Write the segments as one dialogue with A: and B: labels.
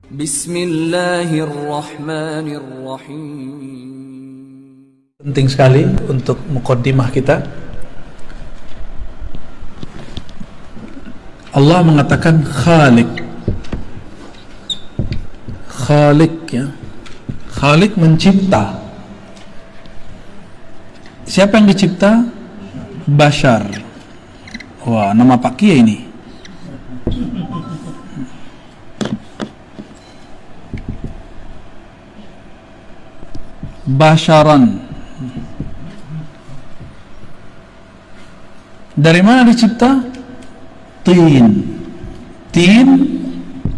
A: Bismillahirrahmanirrahim.
B: Penting sekali untuk muqaddimah kita. Allah mengatakan Khaliq. Khaliq, ya. Khaliq mencipta. Siapa yang dicipta? Bashar. Wah, nama Pak Kiai ini. Basharan. Dari mana dicipta? Tin. Tin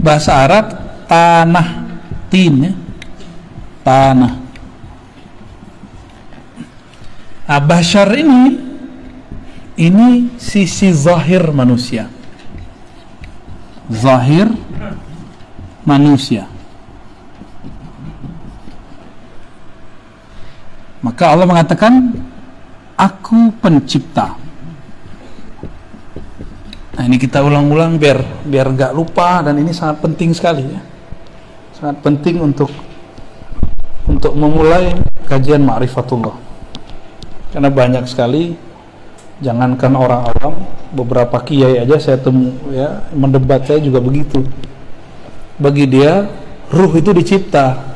B: bahasa Arab tanah. Tin, ya. Tanah. Bashar ini sisi zahir manusia. Zahir manusia. Maka Allah mengatakan, aku pencipta. Nah, ini kita ulang-ulang biar nggak lupa, dan ini sangat penting sekali, ya. Sangat penting untuk memulai kajian ma'rifatullah. Karena banyak sekali, jangankan orang awam, beberapa kiai aja saya temu, ya, mendebat saya juga begitu. Bagi dia, ruh itu dicipta.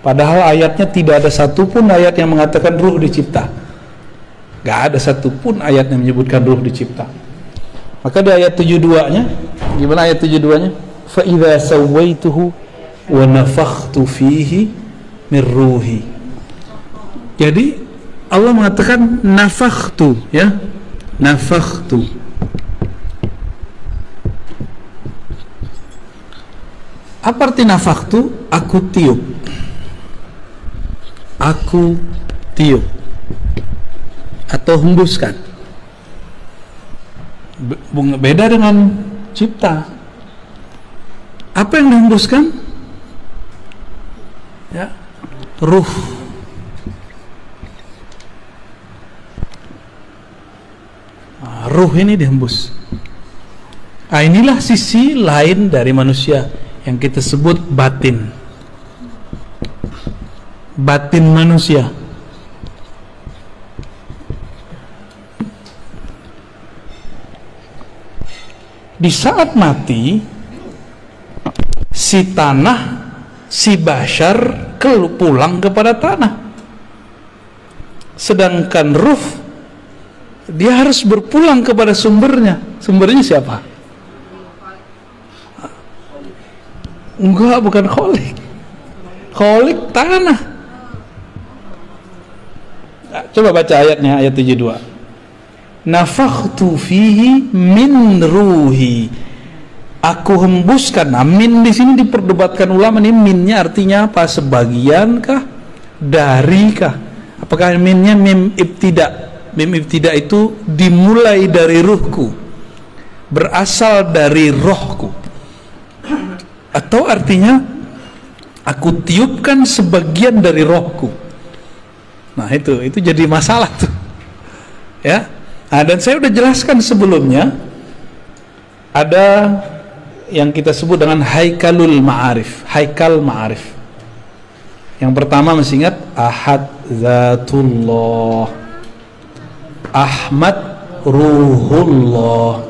B: Padahal ayatnya tidak ada satupun ayat yang mengatakan ruh dicipta. Gak ada satupun ayat yang menyebutkan ruh dicipta. Maka di ayat 72-nya, gimana ayat 72-nya? Fa idza sawaituhu wa nafakhtu fihi min ruhi. Jadi Allah mengatakan nafakhtu, ya. Nafakhtu. Apa arti nafakhtu? Aku tiup. Aku tiup atau hembuskan. Beda dengan cipta. Apa yang dihembuskan? Ya, ruh. Ruh ini dihembus. Inilah sisi lain dari manusia yang kita sebut batin. Batin manusia. Di saat mati, si tanah, si bashar pulang kepada tanah. Sedangkan ruh, dia harus berpulang kepada sumbernya. Sumbernya siapa? Enggak, bukan Khalik. Khalik tanah. Coba baca ayatnya, ayat 72. Nafakhtu fihi min ruhi. Aku hembuskan. Nah, min di sini diperdebatkan ulama, ini minnya artinya apa? Sebagian kah? Dari kah? Apakah minnya mim ibtida? Mim ibtida itu dimulai dari ruhku, berasal dari rohku. Atau artinya aku tiupkan sebagian dari rohku. Nah, itu jadi masalah tuh, ya. Nah, dan saya udah jelaskan sebelumnya, ada yang kita sebut dengan haikalul ma'arif, haikal ma'arif. Yang pertama masih ingat, Ahad Zatullah, Ahmad Ruhullah,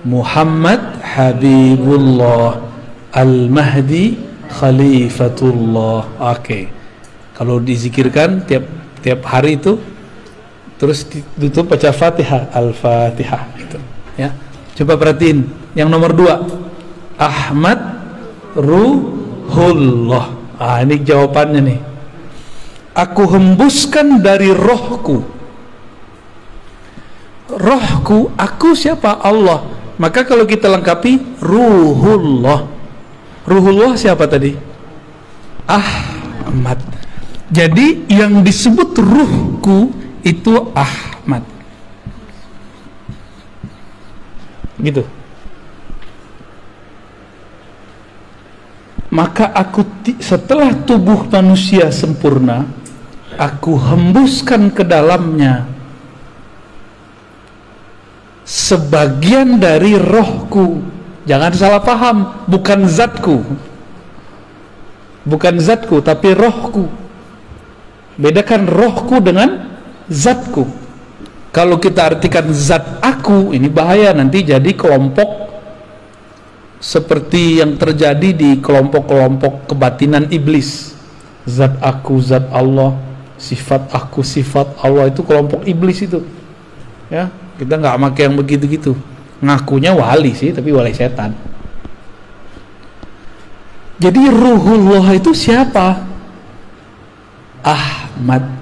B: Muhammad Habibullah, Al-Mahdi Khalifatullah. Oke. Kalau dizikirkan tiap hari itu, terus ditutup baca Fatihah, Al-Fatihah gitu, ya. Coba perhatiin yang nomor 2, Ahmad Ruhullah. Ini jawabannya nih. Aku hembuskan dari rohku. Rohku, aku siapa? Allah. Maka kalau kita lengkapi, Ruhullah. Ruhullah siapa tadi? Ahmad. Jadi yang disebut ruhku itu Ahmad. Gitu. Maka aku setelah tubuh manusia sempurna, aku hembuskan ke dalamnya sebagian dari rohku. Jangan salah paham, bukan zatku. bukan zatku tapi rohku. Bedakan rohku dengan zatku. Kalau kita artikan zat aku, ini bahaya, nanti jadi kelompok seperti yang terjadi di kelompok-kelompok kebatinan iblis. Zat aku, zat Allah, sifat aku, sifat Allah, itu kelompok iblis itu. Ya, kita nggak pakai yang begitu-gitu. Ngakunya wali sih, tapi wali setan. Jadi ruhullah itu siapa? Ahmad.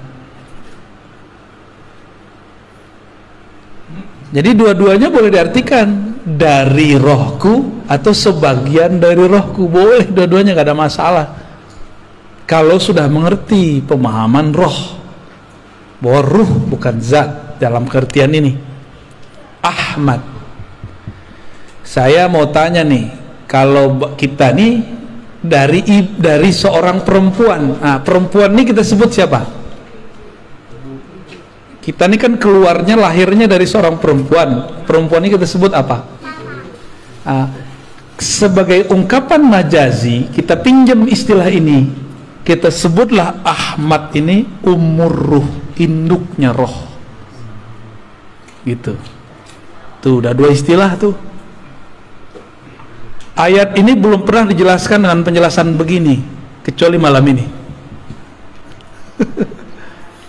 B: Jadi dua-duanya boleh diartikan dari rohku atau sebagian dari rohku, boleh dua-duanya, gak ada masalah kalau sudah mengerti pemahaman roh, bahwa ruh bukan zat dalam pengertian ini. Ahmad, saya mau tanya nih, kalau kita nih dari seorang perempuan, nah perempuan ini kita sebut siapa? Kita ini kan keluarnya, lahirnya dari seorang perempuan. Perempuan ini kita sebut apa? Sebagai ungkapan majazi, kita pinjam istilah ini, kita sebutlah Ahmad ini umur ruh, induknya roh. Gitu. Tuh udah dua istilah tuh. Ayat ini belum pernah dijelaskan dengan penjelasan begini, kecuali malam ini.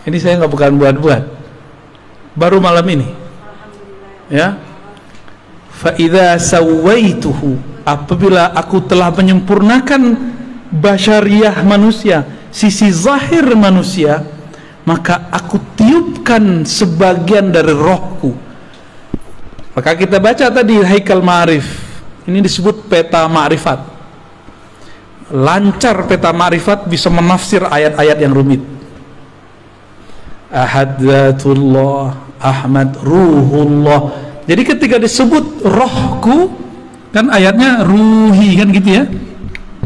B: Ini saya nggak bukan buat-buat, baru malam ini. Ya, fa idza sawaituhu, apabila aku telah menyempurnakan basyariah manusia, sisi zahir manusia, maka aku tiupkan sebagian dari rohku. Maka kita baca tadi Haikal Ma'arif. Ini disebut peta ma'rifat. Lancar peta ma'rifat bisa menafsir ayat-ayat yang rumit. Ahad Zatullah, Ahmad Ruhullah. Jadi ketika disebut rohku, kan ayatnya ruhi, kan gitu ya,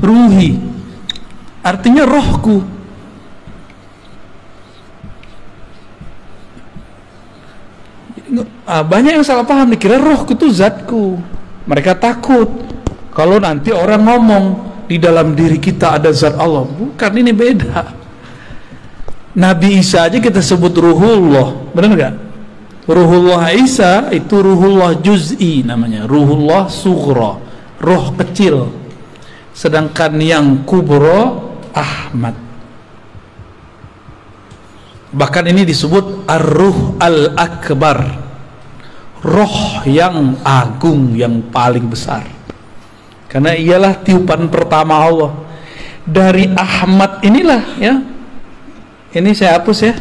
B: ruhi, artinya rohku. Banyak yang salah paham, dikira rohku itu zatku. Mereka takut kalau nanti orang ngomong di dalam diri kita ada zat Allah. Bukan, ini beda. Nabi Isa aja kita sebut ruhullah, benar nggak? Ruhullah Isa itu ruhullah juz'i namanya, ruhullah sughra, roh kecil. Sedangkan yang kubro Ahmad. Bahkan ini disebut ar-ruh al-akbar, roh yang agung, yang paling besar, karena ialah tiupan pertama Allah. Dari Ahmad inilah ya, ini saya hapus ya,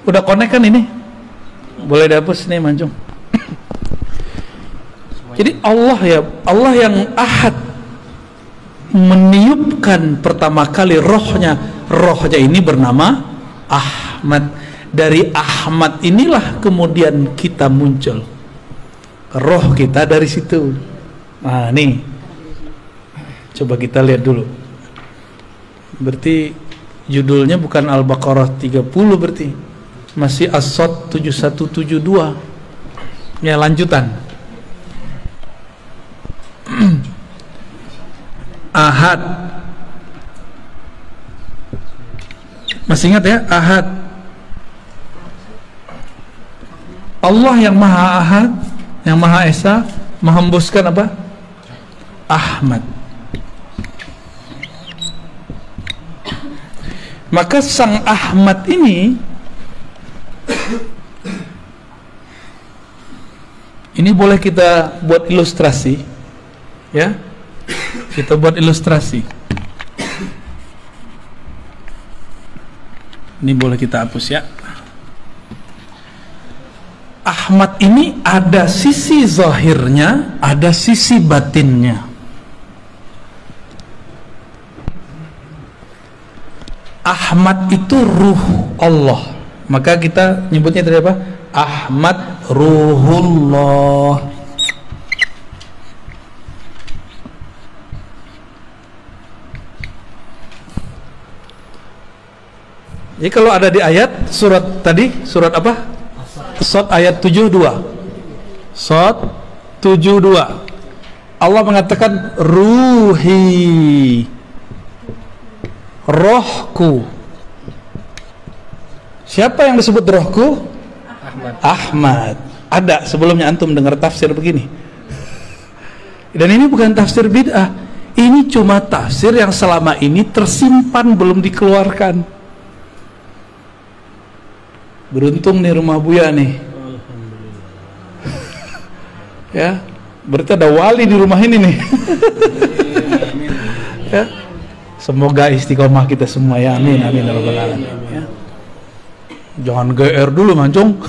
B: udah connect kan ini, boleh dihapus nih Mancung. Jadi Allah ya, Allah yang ahad meniupkan pertama kali rohnya. Rohnya ini bernama Ahmad. Dari Ahmad inilah kemudian kita muncul, roh kita dari situ. Nah nih, coba kita lihat dulu. Berarti judulnya bukan Al-Baqarah 30, berarti masih As-Sod 7172. Ya, lanjutan. Ahad, masih ingat ya, Ahad. Allah yang Maha Ahad, yang Maha Esa, menghembuskan apa? Ahmad. Maka sang Ahmad ini boleh kita buat ilustrasi, ya. Kita buat ilustrasi. Ini boleh kita hapus ya. Ahmad ini ada sisi zahirnya, ada sisi batinnya. Ahmad itu ruh Allah, maka kita nyebutnya tadi apa? Ahmad Ruhullah. Jadi kalau ada di ayat surat tadi, surat apa? Sod ayat 72. Sod 72. Allah mengatakan ruhi. rohku. Siapa yang disebut rohku? Ahmad. Ada sebelumnya antum dengar tafsir begini. Dan ini bukan tafsir bid'ah. Ini cuma tafsir yang selama ini tersimpan belum dikeluarkan. Beruntung nih rumah Buya nih. Ya, berarti ada wali di rumah ini nih. Ya. Semoga istiqomah kita semua ya, amin amin ya rabbal alamin ya. Jangan GR dulu mancung.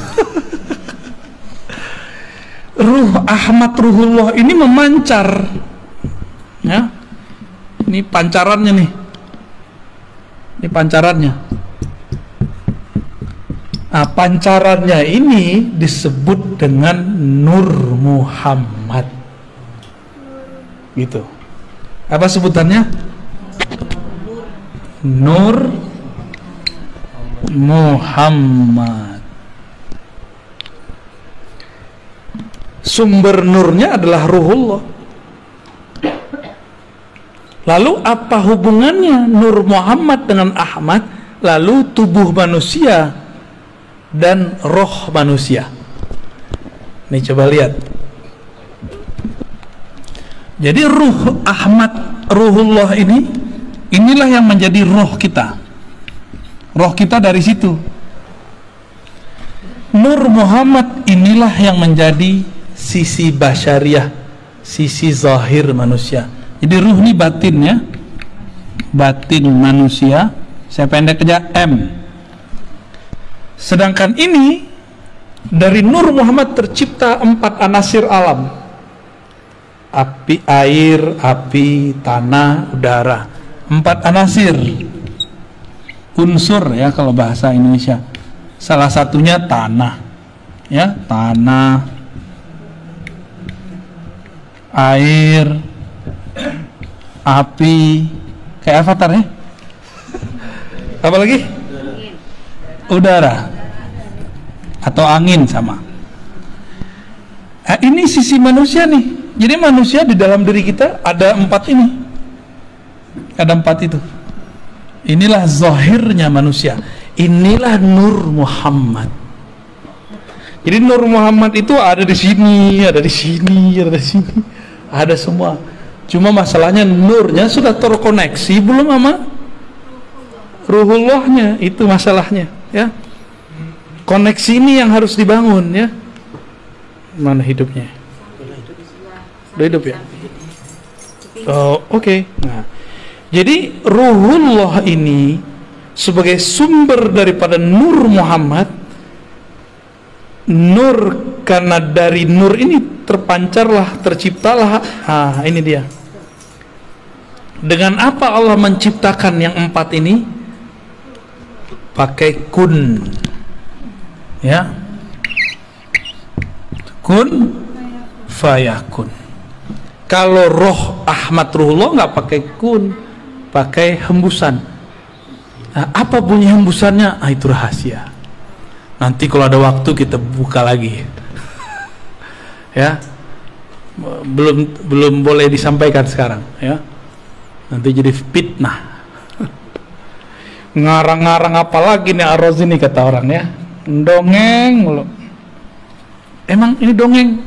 B: Ruh Ahmad Ruhullah ini memancar ya. Ini pancarannya nih. Ini pancarannya. Nah, pancarannya ini disebut dengan Nur Muhammad. Gitu. Apa sebutannya? Nur Muhammad. Sumber nurnya adalah Ruhullah. Lalu apa hubungannya Nur Muhammad dengan Ahmad? Lalu tubuh manusia dan roh manusia. Nih coba lihat. Jadi ruh Ahmad Ruhullah ini, inilah yang menjadi roh kita. Roh kita dari situ. Nur Muhammad inilah yang menjadi sisi basyariah, sisi zahir manusia. Jadi ruh ini batin ya. Batin manusia. Saya pendek aja M. Sedangkan ini dari Nur Muhammad tercipta 4 anasir alam. Api, air, api, tanah, udara. 4 anasir. Unsur ya kalau bahasa Indonesia. Salah satunya tanah. Ya, tanah, air, api, kayak avatar ya. Apa lagi? Udara atau angin sama. Nah, ini sisi manusia nih. Jadi manusia di dalam diri kita ada 4 ini. Ada 4 itu. Inilah zahirnya manusia. Inilah Nur Muhammad. Jadi Nur Muhammad itu ada di sini, ada di sini, ada di sini. Ada semua. Cuma masalahnya nurnya sudah terkoneksi belum sama Ruhullahnya, itu masalahnya ya. Koneksi ini yang harus dibangun ya. Mana hidupnya? Udah hidup ya? Oh, oke. Nah, jadi Ruhullah ini sebagai sumber daripada Nur Muhammad. Nur, karena dari nur ini terpancarlah, terciptalah. Ah, ini dia. Dengan apa Allah menciptakan yang 4 ini? Pakai kun. Ya. Kun fayakun. Kalau roh Ahmad Ruhullah nggak pakai kun, pakai hembusan. Nah, apa bunyi hembusannya? Ah, itu rahasia. Nanti kalau ada waktu kita buka lagi. Ya. Belum boleh disampaikan sekarang, ya. Nanti jadi fitnah. Ngarang-ngarang apa lagi nih Ar-Razi nih kata orang ya. Dongeng mulu. Emang ini dongeng?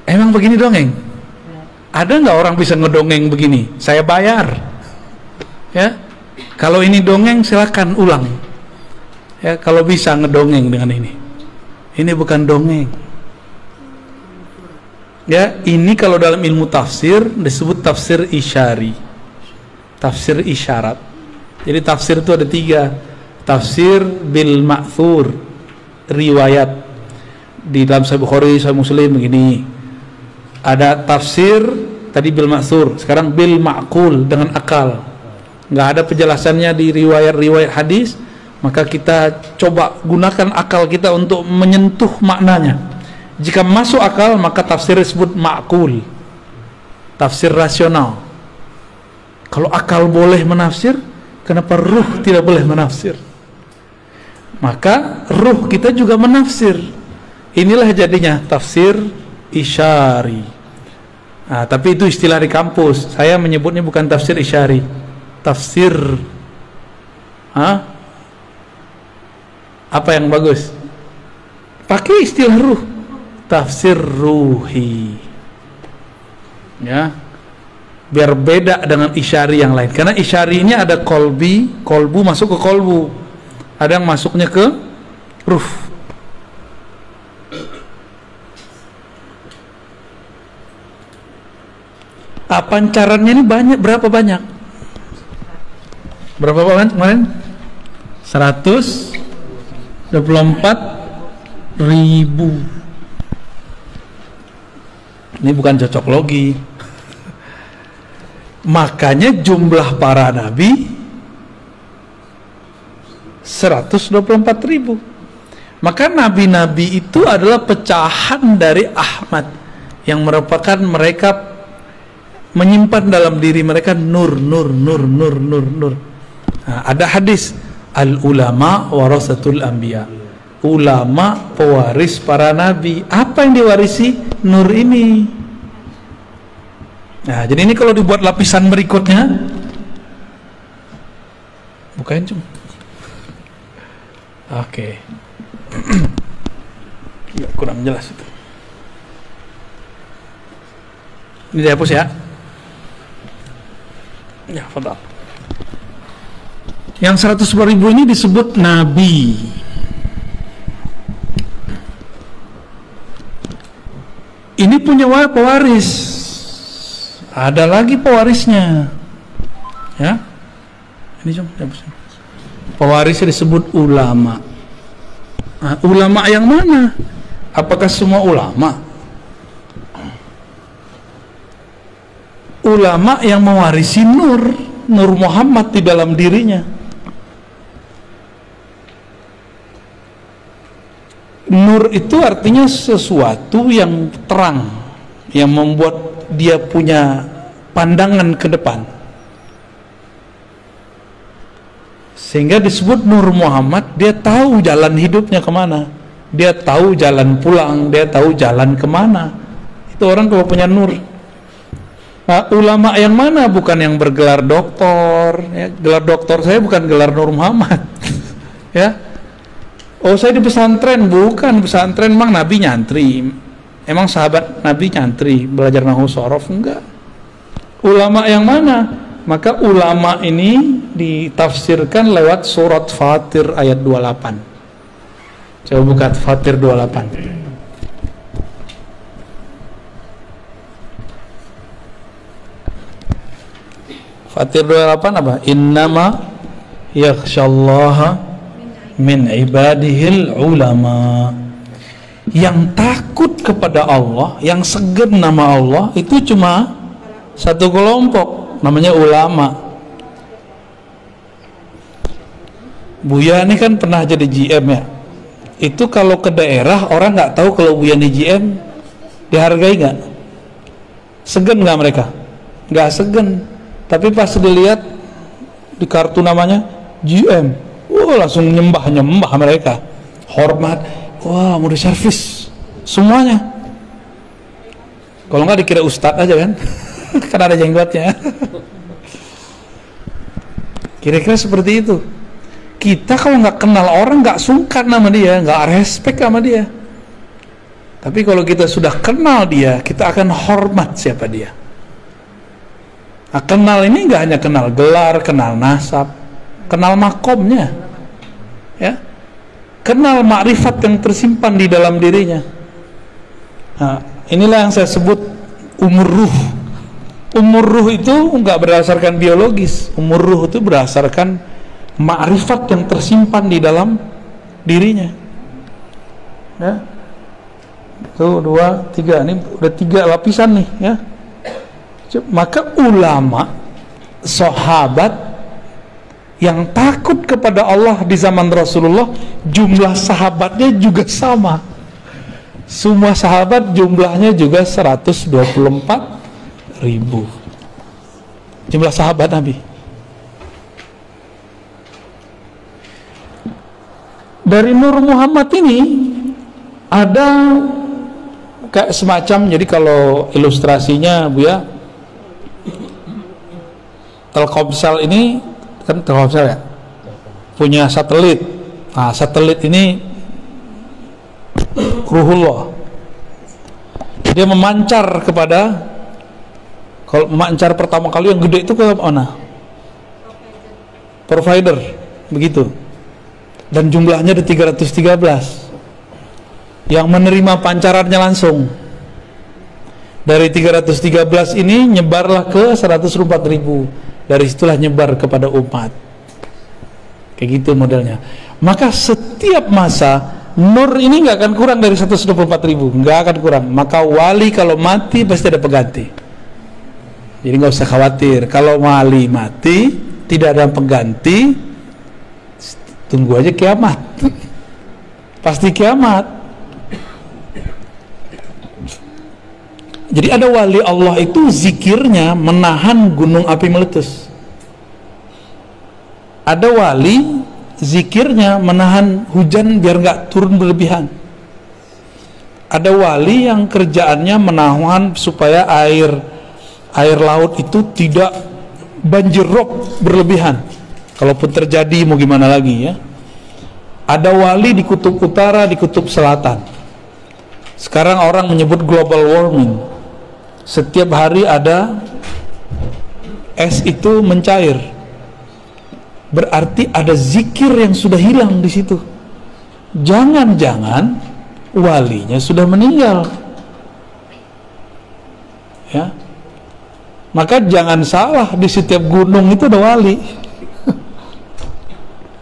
B: Emang begini dongeng? Ada nggak orang bisa ngedongeng begini? Saya bayar. Ya. Kalau ini dongeng silakan ulang. Ya, kalau bisa ngedongeng dengan ini. Ini bukan dongeng. Ya, ini kalau dalam ilmu tafsir disebut tafsir isyari. Tafsir isyarat. Jadi tafsir itu ada 3. Tafsir bil ma'thur, riwayat. Di dalam Sahih Bukhari, Sahih Muslim begini. Ada tafsir tadi bil ma'thur, sekarang bil ma'qul, dengan akal. Nggak ada penjelasannya di riwayat-riwayat hadis, maka kita coba gunakan akal kita untuk menyentuh maknanya. Jika masuk akal, maka tafsir disebut ma'qul, tafsir rasional. Kalau akal boleh menafsir, kenapa ruh tidak boleh menafsir? Maka ruh kita juga menafsir. Inilah jadinya tafsir isyari. Nah, tapi itu istilah di kampus. Saya menyebutnya bukan tafsir isyari, tafsir apa yang bagus? Pakai istilah ruh, tafsir ruhi, ya, biar beda dengan isyari yang lain. Karena isyari ini ada kolbu masuk ke kolbu, ada yang masuknya ke ruh. Pancarannya ini banyak, berapa banyak? Berapa banyak kemarin? 124.000. Ini bukan cocok logi. Makanya jumlah para nabi 124.000. Maka nabi-nabi itu adalah pecahan dari Ahmad, yang merupakan mereka menyimpan dalam diri mereka nur. Nah, ada hadis, al ulama warasatul anbiya, ulama pewaris para nabi. Apa yang diwarisi? Nur ini. Nah, jadi ini kalau dibuat lapisan berikutnya, bukain cuma. Oke. Ya, kurang jelas itu. Ini dihapus ya. Ya, fadal. Yang 110.000 ini disebut nabi. Ini punya pewaris. Ada lagi pewarisnya. Ya. Ini cuma pewarisnya disebut ulama. Nah, ulama yang mana? Apakah semua ulama? Ulama yang mewarisi nur Muhammad di dalam dirinya. Nur itu artinya sesuatu yang terang, yang membuat dia punya pandangan ke depan, sehingga disebut Nur Muhammad. Dia tahu jalan hidupnya kemana, dia tahu jalan pulang, dia tahu jalan kemana. Itu orang kalau punya nur. Nah, ulama yang mana? Bukan yang bergelar doktor, ya. Gelar doktor saya bukan gelar Nur Muhammad. Ya. Oh, saya di pesantren, bukan pesantren. Emang Nabi nyantri? Emang sahabat Nabi nyantri belajar nahwu shorof? Enggak. Ulama yang mana? Maka ulama ini ditafsirkan lewat surat Fatir ayat 28. Coba buka Fatir 28. Fatir 28 apa? Innama yakhsyallaha min ibadihil ulama. Yang takut kepada Allah, yang segan nama Allah, itu cuma satu kelompok, namanya ulama. Buya ini kan pernah jadi GM ya. Itu kalau ke daerah orang nggak tahu kalau Buya ini GM, dihargai nggak? Segan nggak mereka? Nggak segan. Tapi pas dilihat di kartu namanya GM, langsung nyembah mereka, hormat, wah mau diservis semuanya. Kalau nggak dikira ustadz aja kan, karena ada jenggotnya. Kira-kira seperti itu. Kita kalau nggak kenal orang nggak sungkan sama dia, nggak respect sama dia. Tapi kalau kita sudah kenal dia, kita akan hormat siapa dia. Nah, kenal ini nggak hanya kenal gelar, kenal nasab, kenal makomnya, ya, kenal makrifat yang tersimpan di dalam dirinya. Nah, inilah yang saya sebut umur ruh. Umur ruh itu nggak berdasarkan biologis. Umur ruh itu berdasarkan makrifat yang tersimpan di dalam dirinya. Ya, tuh 2, 3, ini udah 3 lapisan nih, ya. Maka ulama, sahabat yang takut kepada Allah di zaman Rasulullah, jumlah sahabatnya juga sama. Semua sahabat jumlahnya juga 124.000. Jumlah sahabat Nabi. Dari Nur Muhammad ini ada kayak semacam, jadi kalau ilustrasinya Bu ya, Telkomsel ini kan Telkomsel ya, punya satelit. Nah, satelit ini ruhullah, dia memancar kepada, kalau memancar pertama kali yang gede itu ke mana? Provider, begitu. Dan jumlahnya ada 313 yang menerima pancarannya langsung. Dari 313 ini nyebarlah ke 104.000. Dari situlah nyebar kepada umat. Kayak gitu modelnya. Maka setiap masa nur ini nggak akan kurang dari 124.000, nggak akan kurang. Maka wali kalau mati pasti ada pengganti. Jadi nggak usah khawatir. Kalau wali mati tidak ada pengganti, tunggu aja kiamat. Pasti kiamat. Jadi ada wali Allah itu zikirnya menahan gunung api meletus. Ada wali zikirnya menahan hujan biar nggak turun berlebihan. Ada wali yang kerjaannya menahan supaya air laut itu tidak banjir rob berlebihan. Kalaupun terjadi mau gimana lagi ya. Ada wali di kutub utara, di kutub selatan. Sekarang orang menyebut global warming. Setiap hari ada es itu mencair. Berarti ada zikir yang sudah hilang di situ. Jangan-jangan walinya sudah meninggal. Ya. Maka jangan salah, di setiap gunung itu ada wali.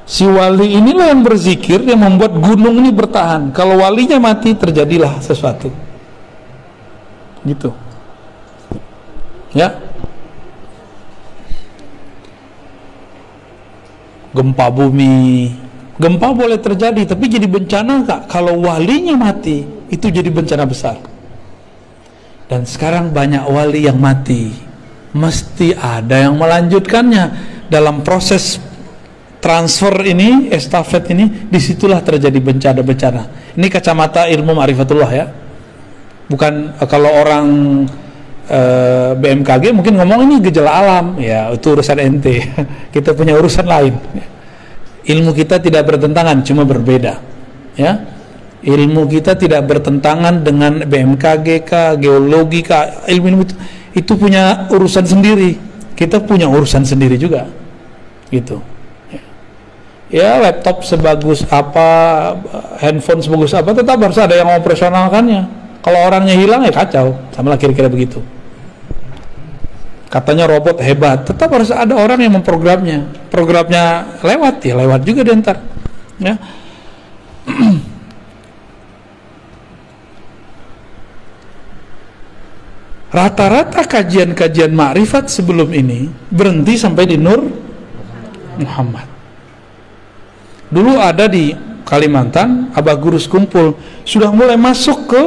B: Si wali inilah yang berzikir yang membuat gunung ini bertahan. Kalau walinya mati terjadilah sesuatu. Gitu. Ya. Gempa bumi, gempa boleh terjadi, tapi jadi bencana enggak? Kalau walinya mati, itu jadi bencana besar. Dan sekarang banyak wali yang mati, mesti ada yang melanjutkannya. Dalam proses transfer ini, estafet ini, disitulah terjadi bencana-bencana. Ini kacamata ilmu ma'rifatullah ya. Bukan kalau orang BMKG mungkin ngomong ini gejala alam, ya itu urusan ente. Kita punya urusan lain. Ilmu kita tidak bertentangan, cuma berbeda. Ya, ilmu kita tidak bertentangan dengan BMKG kah, geologi kah, ilmu itu punya urusan sendiri. Kita punya urusan sendiri juga, gitu. Ya, laptop sebagus apa, handphone sebagus apa, tetap harus ada yang operasionalkannya. Kalau orangnya hilang ya kacau, sama lah kira-kira begitu. Katanya robot hebat, tetap harus ada orang yang memprogramnya. Programnya lewat ya lewat juga dia ntar. Ya. Rata-rata kajian-kajian ma'rifat sebelum ini berhenti sampai di Nur Muhammad. Dulu ada di Kalimantan, Abah Gurus kumpul, sudah mulai masuk ke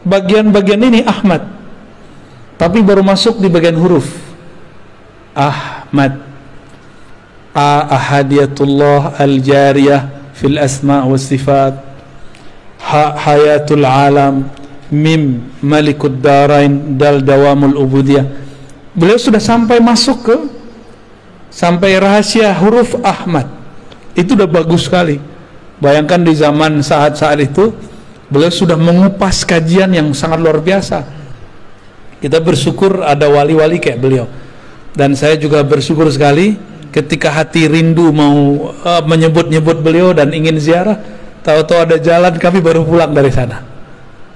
B: bagian-bagian ini Ahmad. Tapi baru masuk di bagian huruf. Ahmad. Ahadiyatullah al-jariyah fil asma' wa sifat. Hayatul alam. Mim malikud darain dal dawamul ubudiyah. Beliau sudah sampai masuk ke sampai rahasia huruf Ahmad. Itu udah bagus sekali. Bayangkan di zaman saat-saat itu beliau sudah mengupas kajian yang sangat luar biasa. Kita bersyukur ada wali-wali kayak beliau. Dan saya juga bersyukur sekali ketika hati rindu mau menyebut-nyebut beliau dan ingin ziarah, tahu-tahu ada jalan, kami baru pulang dari sana.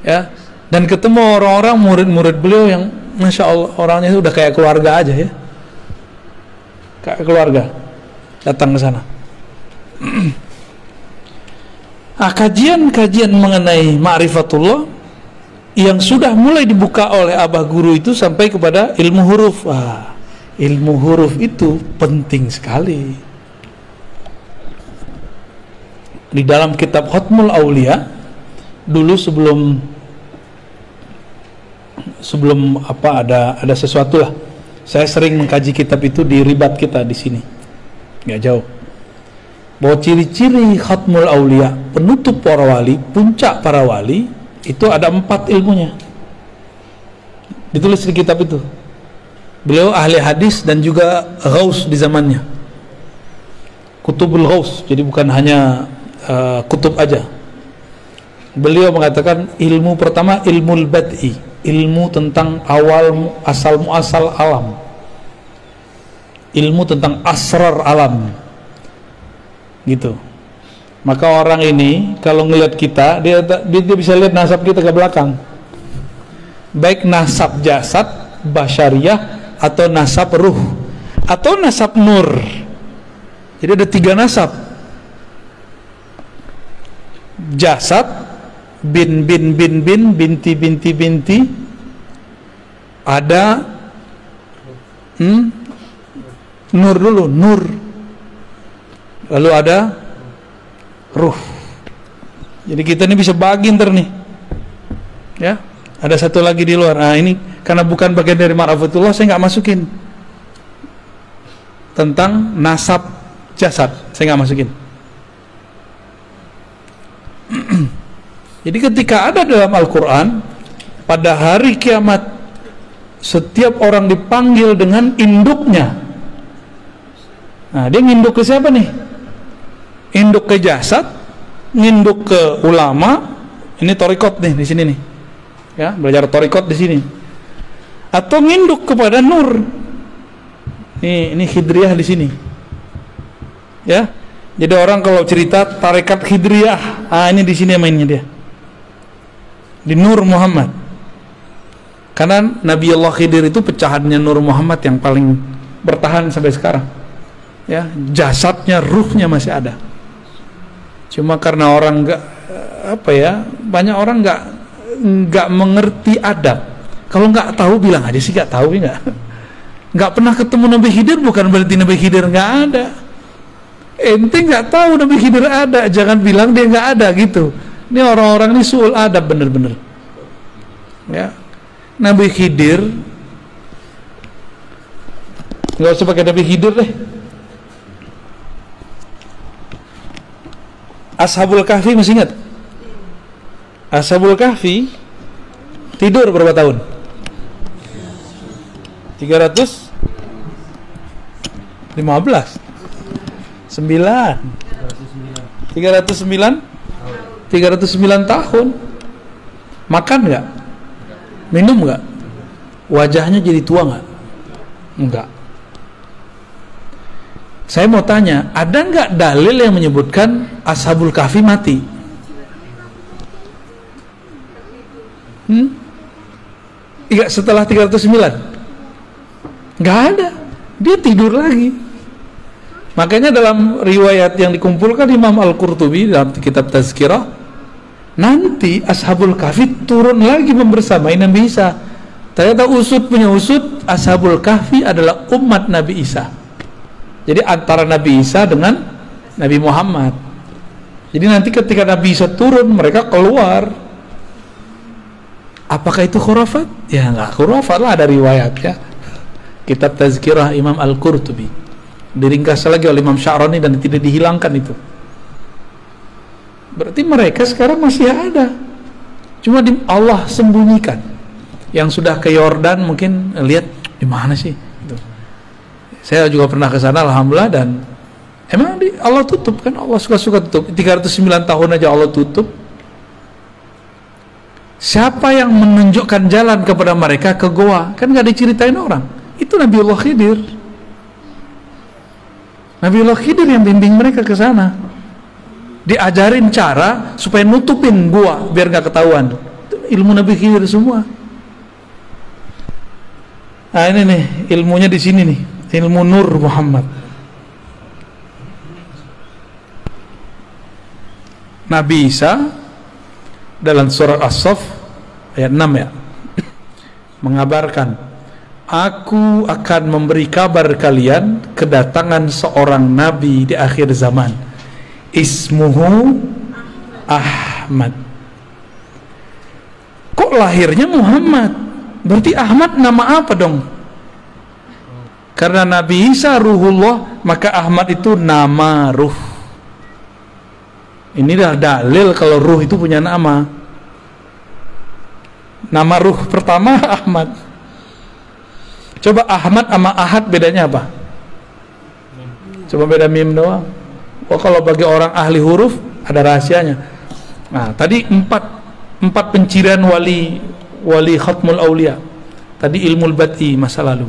B: Ya. Dan ketemu orang-orang murid-murid beliau yang Masya Allah orangnya udah kayak keluarga aja ya. Kayak keluarga datang ke sana. Kajian-kajian mengenai ma'rifatullah yang sudah mulai dibuka oleh Abah Guru itu sampai kepada ilmu huruf. Ilmu huruf itu penting sekali. Di dalam kitab Khatmul Aulia dulu sebelum apa ada sesuatu lah. Saya sering mengkaji kitab itu di ribat kita di sini. Nggak jauh. Bahwa ciri-ciri Khatmul Aulia, penutup para wali, puncak para wali Itu ada 4 ilmunya, ditulis di kitab itu. Beliau ahli hadis dan juga ghaus di zamannya, kutubul ghaus, jadi bukan hanya kutub aja. Beliau mengatakan ilmu pertama ilmu bad'i, ilmu tentang awal asal muasal alam, ilmu tentang asrar alam gitu. Maka orang ini kalau ngelihat kita, dia bisa lihat nasab kita ke belakang, baik nasab jasad basyariah atau nasab ruh atau nasab nur. Jadi ada 3 nasab: jasad, bin binti binti, ada nur dulu, nur, lalu ada ruh. Jadi kita ini bisa bagi ntar nih, ya. Ada satu lagi di luar. Nah ini karena bukan bagian dari ma'rifatullah, saya nggak masukin tentang nasab jasad, saya nggak masukin. Jadi ketika ada dalam Al-Quran, pada hari kiamat setiap orang dipanggil dengan induknya. Nah dia nginduk ke siapa nih? Induk ke jasad, nginduk ke ulama. Ini torikot nih di sini nih, ya, belajar torikot di sini. Atau nginduk kepada nur. Ini Khidriyah di sini, ya. Jadi orang kalau cerita tarekat Khidriyah, ini di sini mainnya dia, di Nur Muhammad. Karena Nabi Allah Khidir itu pecahannya Nur Muhammad yang paling bertahan sampai sekarang, ya. Jasadnya, ruhnya masih ada. Cuma karena orang banyak orang nggak mengerti adab. Kalau nggak tahu bilang aja sih nggak tahu, nggak pernah ketemu Nabi Khidir bukan berarti Nabi Khidir nggak ada. Ente nggak tahu Nabi Khidir ada, jangan bilang dia nggak ada gitu. Ini orang-orang ini suul adab bener-bener, ya. Nabi Khidir nggak usah pakai Nabi Khidir deh. Ashabul Kahfi masih ingat? Ashabul Kahfi tidur berapa tahun? 315 309 tahun. Makan nggak? Minum nggak? Wajahnya jadi tua nggak? Enggak. Saya mau tanya, ada nggak dalil yang menyebutkan Ashabul Kahfi mati? Iya, setelah 309 nggak ada, dia tidur lagi. Makanya dalam riwayat yang dikumpulkan Imam Al-Qurtubi dalam kitab Tazkirah, nanti Ashabul Kahfi turun lagi membersamai Nabi Isa. Ternyata usut punya usut, Ashabul Kahfi adalah umat Nabi Isa. Jadi antara Nabi Isa dengan Nabi Muhammad. Jadi nanti ketika Nabi Isa turun, mereka keluar. Apakah itu khurafat? Ya nggak khurafat lah, ada riwayatnya. Kitab Tazkirah Imam Al-Qurtubi, diringkas lagi oleh Imam Sya'rani dan tidak dihilangkan itu. Berarti mereka sekarang masih ada, cuma Allah sembunyikan. Yang sudah ke Yordan mungkin lihat di mana sih gitu. Saya juga pernah ke sana alhamdulillah, dan emang Allah tutup kan, Allah suka-suka tutup. 309 tahun aja Allah tutup. Siapa yang menunjukkan jalan kepada mereka ke goa? Kan nggak diceritain orang. Itu Nabiullah Khidir. Nabiullah Khidir yang bimbing mereka ke sana. Diajarin cara supaya nutupin gua biar nggak ketahuan. Itu ilmu Nabi Khidir semua. Nah ini nih ilmunya di sini nih, ilmu Nur Muhammad. Nabi Isa dalam surat As-Saff ayat 6 ya, mengabarkan, aku akan memberi kabar kalian kedatangan seorang nabi di akhir zaman, ismuhu Ahmad. Kok lahirnya Muhammad? Berarti Ahmad nama apa dong? Karena Nabi Isa ruhullah, maka Ahmad itu nama ruh. Ini dah dalil kalau ruh itu punya nama. Nama ruh pertama Ahmad. Coba Ahmad sama Ahad bedanya apa? Coba beda mim doang. Oh, kalau bagi orang ahli huruf ada rahasianya. Nah, tadi empat pencirian wali khatmul aulia. Tadi ilmul bati masa lalu.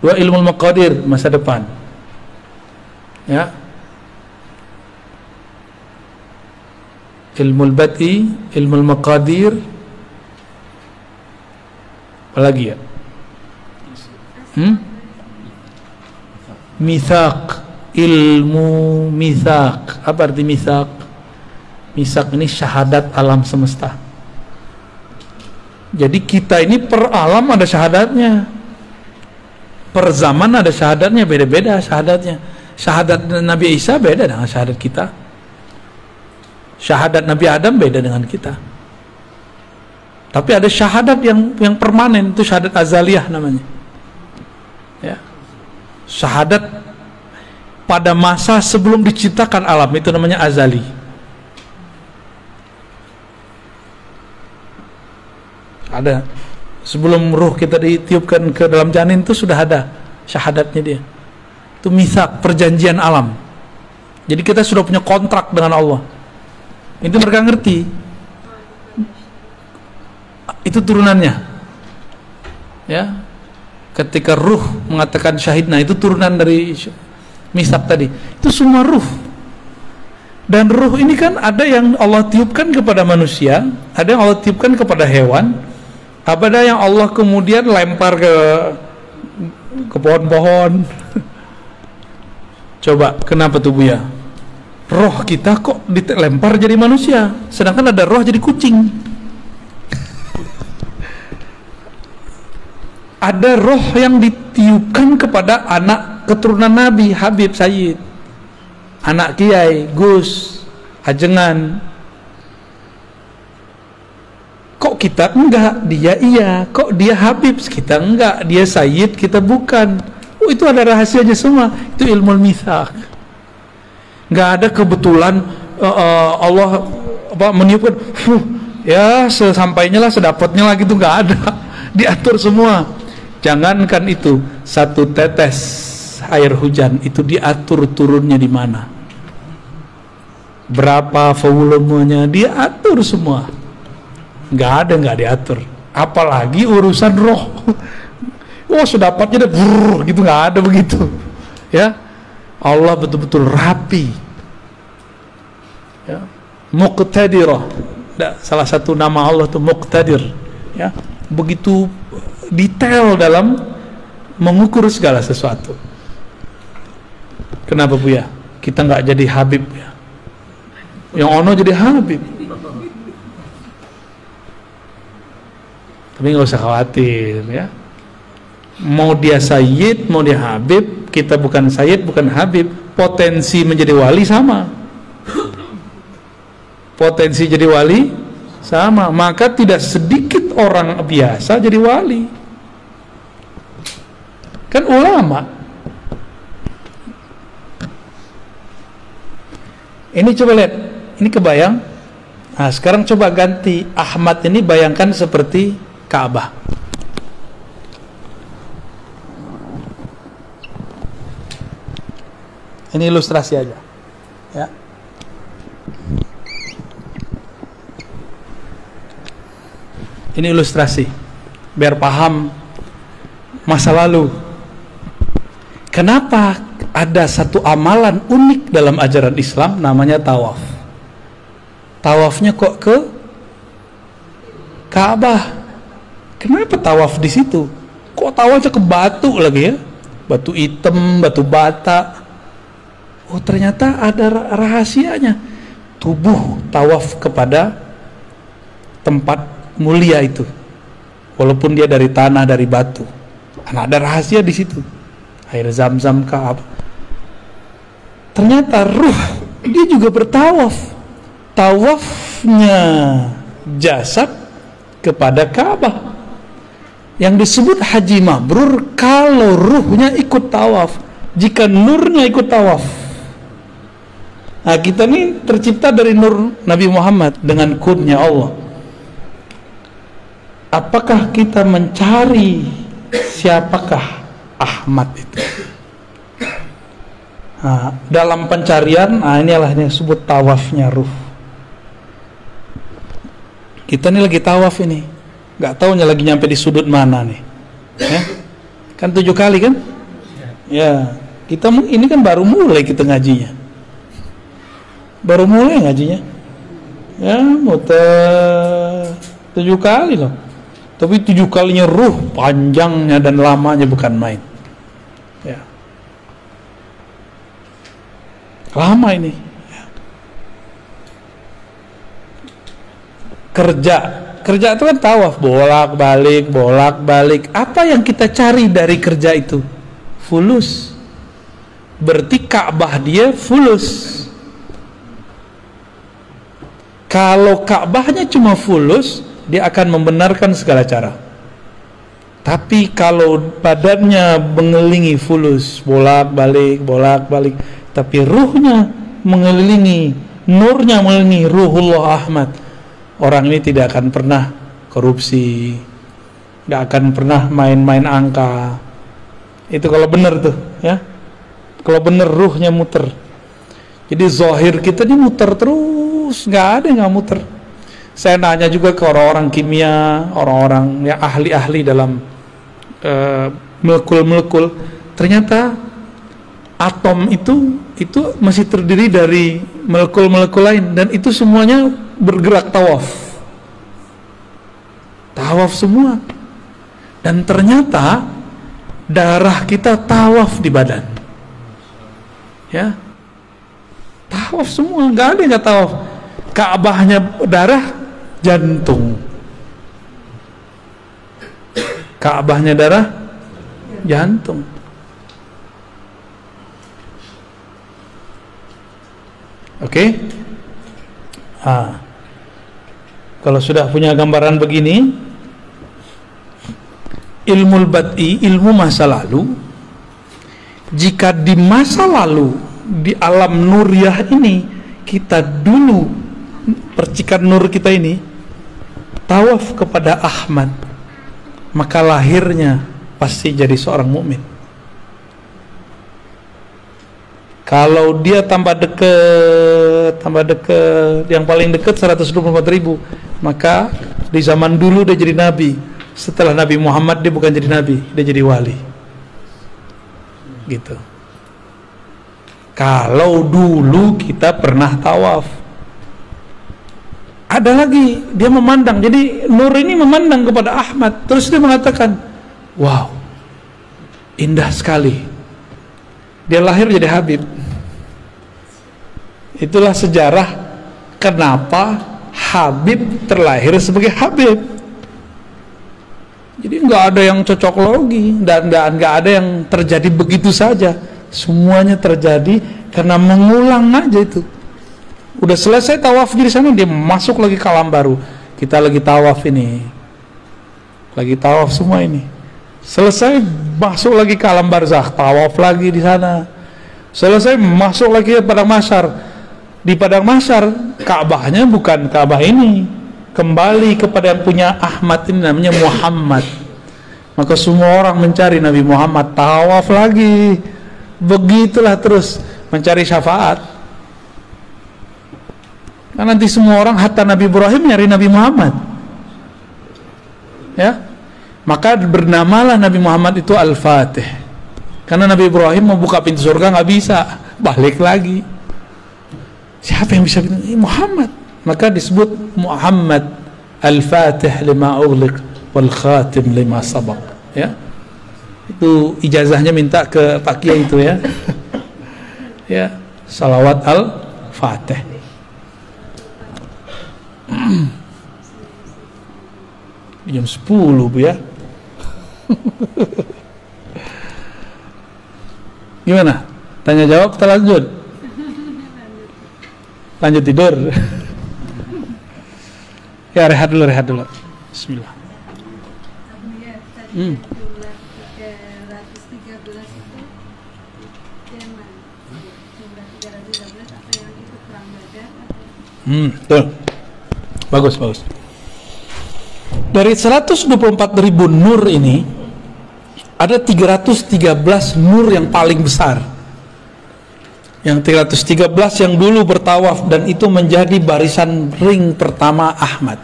B: 2 ilmul maqadir masa depan. Ya. Ilmul bati, ilmul maqadir. Apa lagi ya? Mitsaq, ilmu mitsaq. Apa arti mitsaq? Mitsaq ini syahadat alam semesta. Jadi kita ini per alam ada syahadatnya, per zaman ada syahadatnya, beda-beda syahadatnya. Syahadat Nabi Isa beda dengan syahadat kita. Syahadat Nabi Adam beda dengan kita. Tapi ada syahadat yang permanen, itu syahadat azaliyah namanya. Ya. Syahadat pada masa sebelum diciptakan alam, itu namanya azali. Ada. Sebelum ruh kita ditiupkan ke dalam janin itu sudah ada syahadatnya dia. Itu mitsaq, perjanjian alam. Jadi kita sudah punya kontrak dengan Allah. Itu mereka ngerti. Itu turunannya. Ya. Ketika ruh mengatakan syahidna, itu turunan dari mitsaq tadi. Itu semua ruh. Dan ruh ini kan ada yang Allah tiupkan kepada manusia, ada yang Allah tiupkan kepada hewan, ada yang Allah kemudian lempar ke pohon-pohon. Coba, kenapa tuh Buya? Roh kita kok dilempar jadi manusia, sedangkan ada roh jadi kucing. Ada roh yang ditiupkan kepada anak keturunan Nabi, Habib Sayyid, anak Kiai, Gus, Ajengan. Kok kita enggak, dia iya. Kok dia Habib, kita enggak. Dia Sayyid, kita bukan. Oh, itu ada rahasianya semua. Itu ilmu mitsaq. Enggak ada kebetulan Allah meniupkan, ya sesampainya lah, sedapatnya lah gitu, enggak ada. Diatur semua. Jangankan itu, satu tetes air hujan itu diatur turunnya di mana, berapa volumenya, diatur semua. Nggak diatur. Apalagi urusan roh. Oh, sedapatnya deh, gitu, nggak ada begitu. Ya, Allah betul-betul rapi. Ya, Muqtadirah. Salah satu nama Allah itu Muqtadir. Ya, begitu detail dalam mengukur segala sesuatu. Kenapa Buya? Kita nggak jadi Habib ya? Yang ono jadi Habib. Tapi nggak usah khawatir ya. Mau dia Sayyid, mau dia Habib, kita bukan Sayyid, bukan Habib, potensi menjadi wali sama. Potensi jadi wali sama. Maka tidak sedikit orang biasa jadi wali. Kan ulama. Ini coba lihat, ini kebayang. Nah, sekarang coba ganti Ahmad ini, bayangkan seperti Ka'bah. Ini ilustrasi aja, ya. Ini ilustrasi, biar paham masa lalu. Kenapa ada satu amalan unik dalam ajaran Islam namanya tawaf? Tawafnya kok ke Ka'bah? Kenapa tawaf di situ? Kok tawafnya ke batu lagi ya? Batu hitam, batu bata. Oh, ternyata ada rahasianya. Tubuh tawaf kepada tempat mulia itu, walaupun dia dari tanah, dari batu. Karena ada rahasia di situ. Air Zam-Zam Ka'bah. Ternyata ruh dia juga bertawaf. Tawafnya jasad kepada Ka'bah. Yang disebut haji mabrur kalau ruhnya ikut tawaf. Jika nurnya ikut tawaf. Nah, kita ini tercipta dari nur Nabi Muhammad dengan kunnya Allah. apakah kita mencari siapakah Ahmad itu? Nah, dalam pencarian, inilah yang disebut tawafnya ruh. Kita ini lagi tawaf ini, nggak taunya lagi nyampe di sudut mana nih, ya? Kan 7 kali kan? Ya, kita ini kan baru mulai kita ngajinya, baru mulai ngajinya, ya muter 7 kali loh. Tapi 7 kalinya ruh, panjangnya dan lamanya bukan main, ya. Lama ini. Kerja itu kan tawaf, bolak balik. Apa yang kita cari dari kerja itu? Fulus. Berarti Ka'bah dia fulus. Kalau Ka'bahnya cuma fulus, dia akan membenarkan segala cara. Tapi kalau badannya mengelilingi fulus, bolak balik, tapi ruhnya mengelilingi, nurnya mengelilingi ruhullah Ahmad, orang ini tidak akan pernah korupsi, tidak akan pernah main-main angka. Itu kalau benar tuh, ya. Kalau benar ruhnya muter. Jadi zahir kita ini muter terus, nggak ada yang nggak muter. Saya nanya juga ke orang-orang kimia, orang-orang yang ahli-ahli dalam molekul-molekul, ternyata atom itu masih terdiri dari molekul-molekul lain, dan itu semuanya bergerak tawaf semua. Dan ternyata darah kita tawaf di badan, ya, tawaf semua, nggak ada yang nggak tawaf. Ka'bahnya darah, jantung. Ka'bahnya darah, jantung. Oke? Kalau sudah punya gambaran begini, ilmu bad'i, ilmu masa lalu, jika di masa lalu di alam nuriyah ini kita dulu percikan nur kita ini tawaf kepada Ahmad, maka lahirnya pasti jadi seorang mukmin. Kalau dia tambah dekat, yang paling dekat 124.000, maka di zaman dulu dia jadi nabi. Setelah Nabi Muhammad dia bukan jadi nabi, dia jadi wali. Gitu. Kalau dulu kita pernah tawaf. Ada lagi, dia memandang. Jadi nur ini memandang kepada Ahmad. Terus dia mengatakan, wow, indah sekali. Dia lahir jadi Habib. Itulah sejarah kenapa Habib terlahir sebagai Habib. Jadi nggak ada yang cocok logi, dan nggak ada yang terjadi begitu saja. Semuanya terjadi karena mengulang aja itu. Udah selesai tawaf di sana, dia masuk lagi ke alam baru. Kita lagi tawaf ini, lagi tawaf semua ini. Selesai masuk lagi ke alam barzakh, tawaf lagi di sana. Selesai masuk lagi ke padang mahsyar. Di padang mahsyar Ka'bahnya bukan Ka'bah ini, kembali kepada yang punya Ahmad ini, namanya Muhammad. Maka semua orang mencari Nabi Muhammad, tawaf lagi. Begitulah terus mencari syafaat. Nah, nanti semua orang hatta Nabi Ibrahim nyari Nabi Muhammad, ya. Maka bernamalah Nabi Muhammad itu Al-Fatih. Karena Nabi Ibrahim mau buka pintu surga nggak bisa, balik lagi. Siapa yang bisa? Muhammad. Maka disebut Muhammad Al-Fatih lima ughliq wal khatim lima sabaq. Ya. Itu ijazahnya minta ke Pak Kiai itu, ya. Ya, salawat Al-Fatih. Jam 10 Bu, ya. Gimana? Tanya jawab, kita lanjut. Lanjut tidur. Ya, rehat dulu. Bismillah. Betul. Bagus. Dari 124.000 nur ini ada 313 nur yang paling besar. Yang 313 yang dulu bertawaf dan itu menjadi barisan ring pertama Ahmad.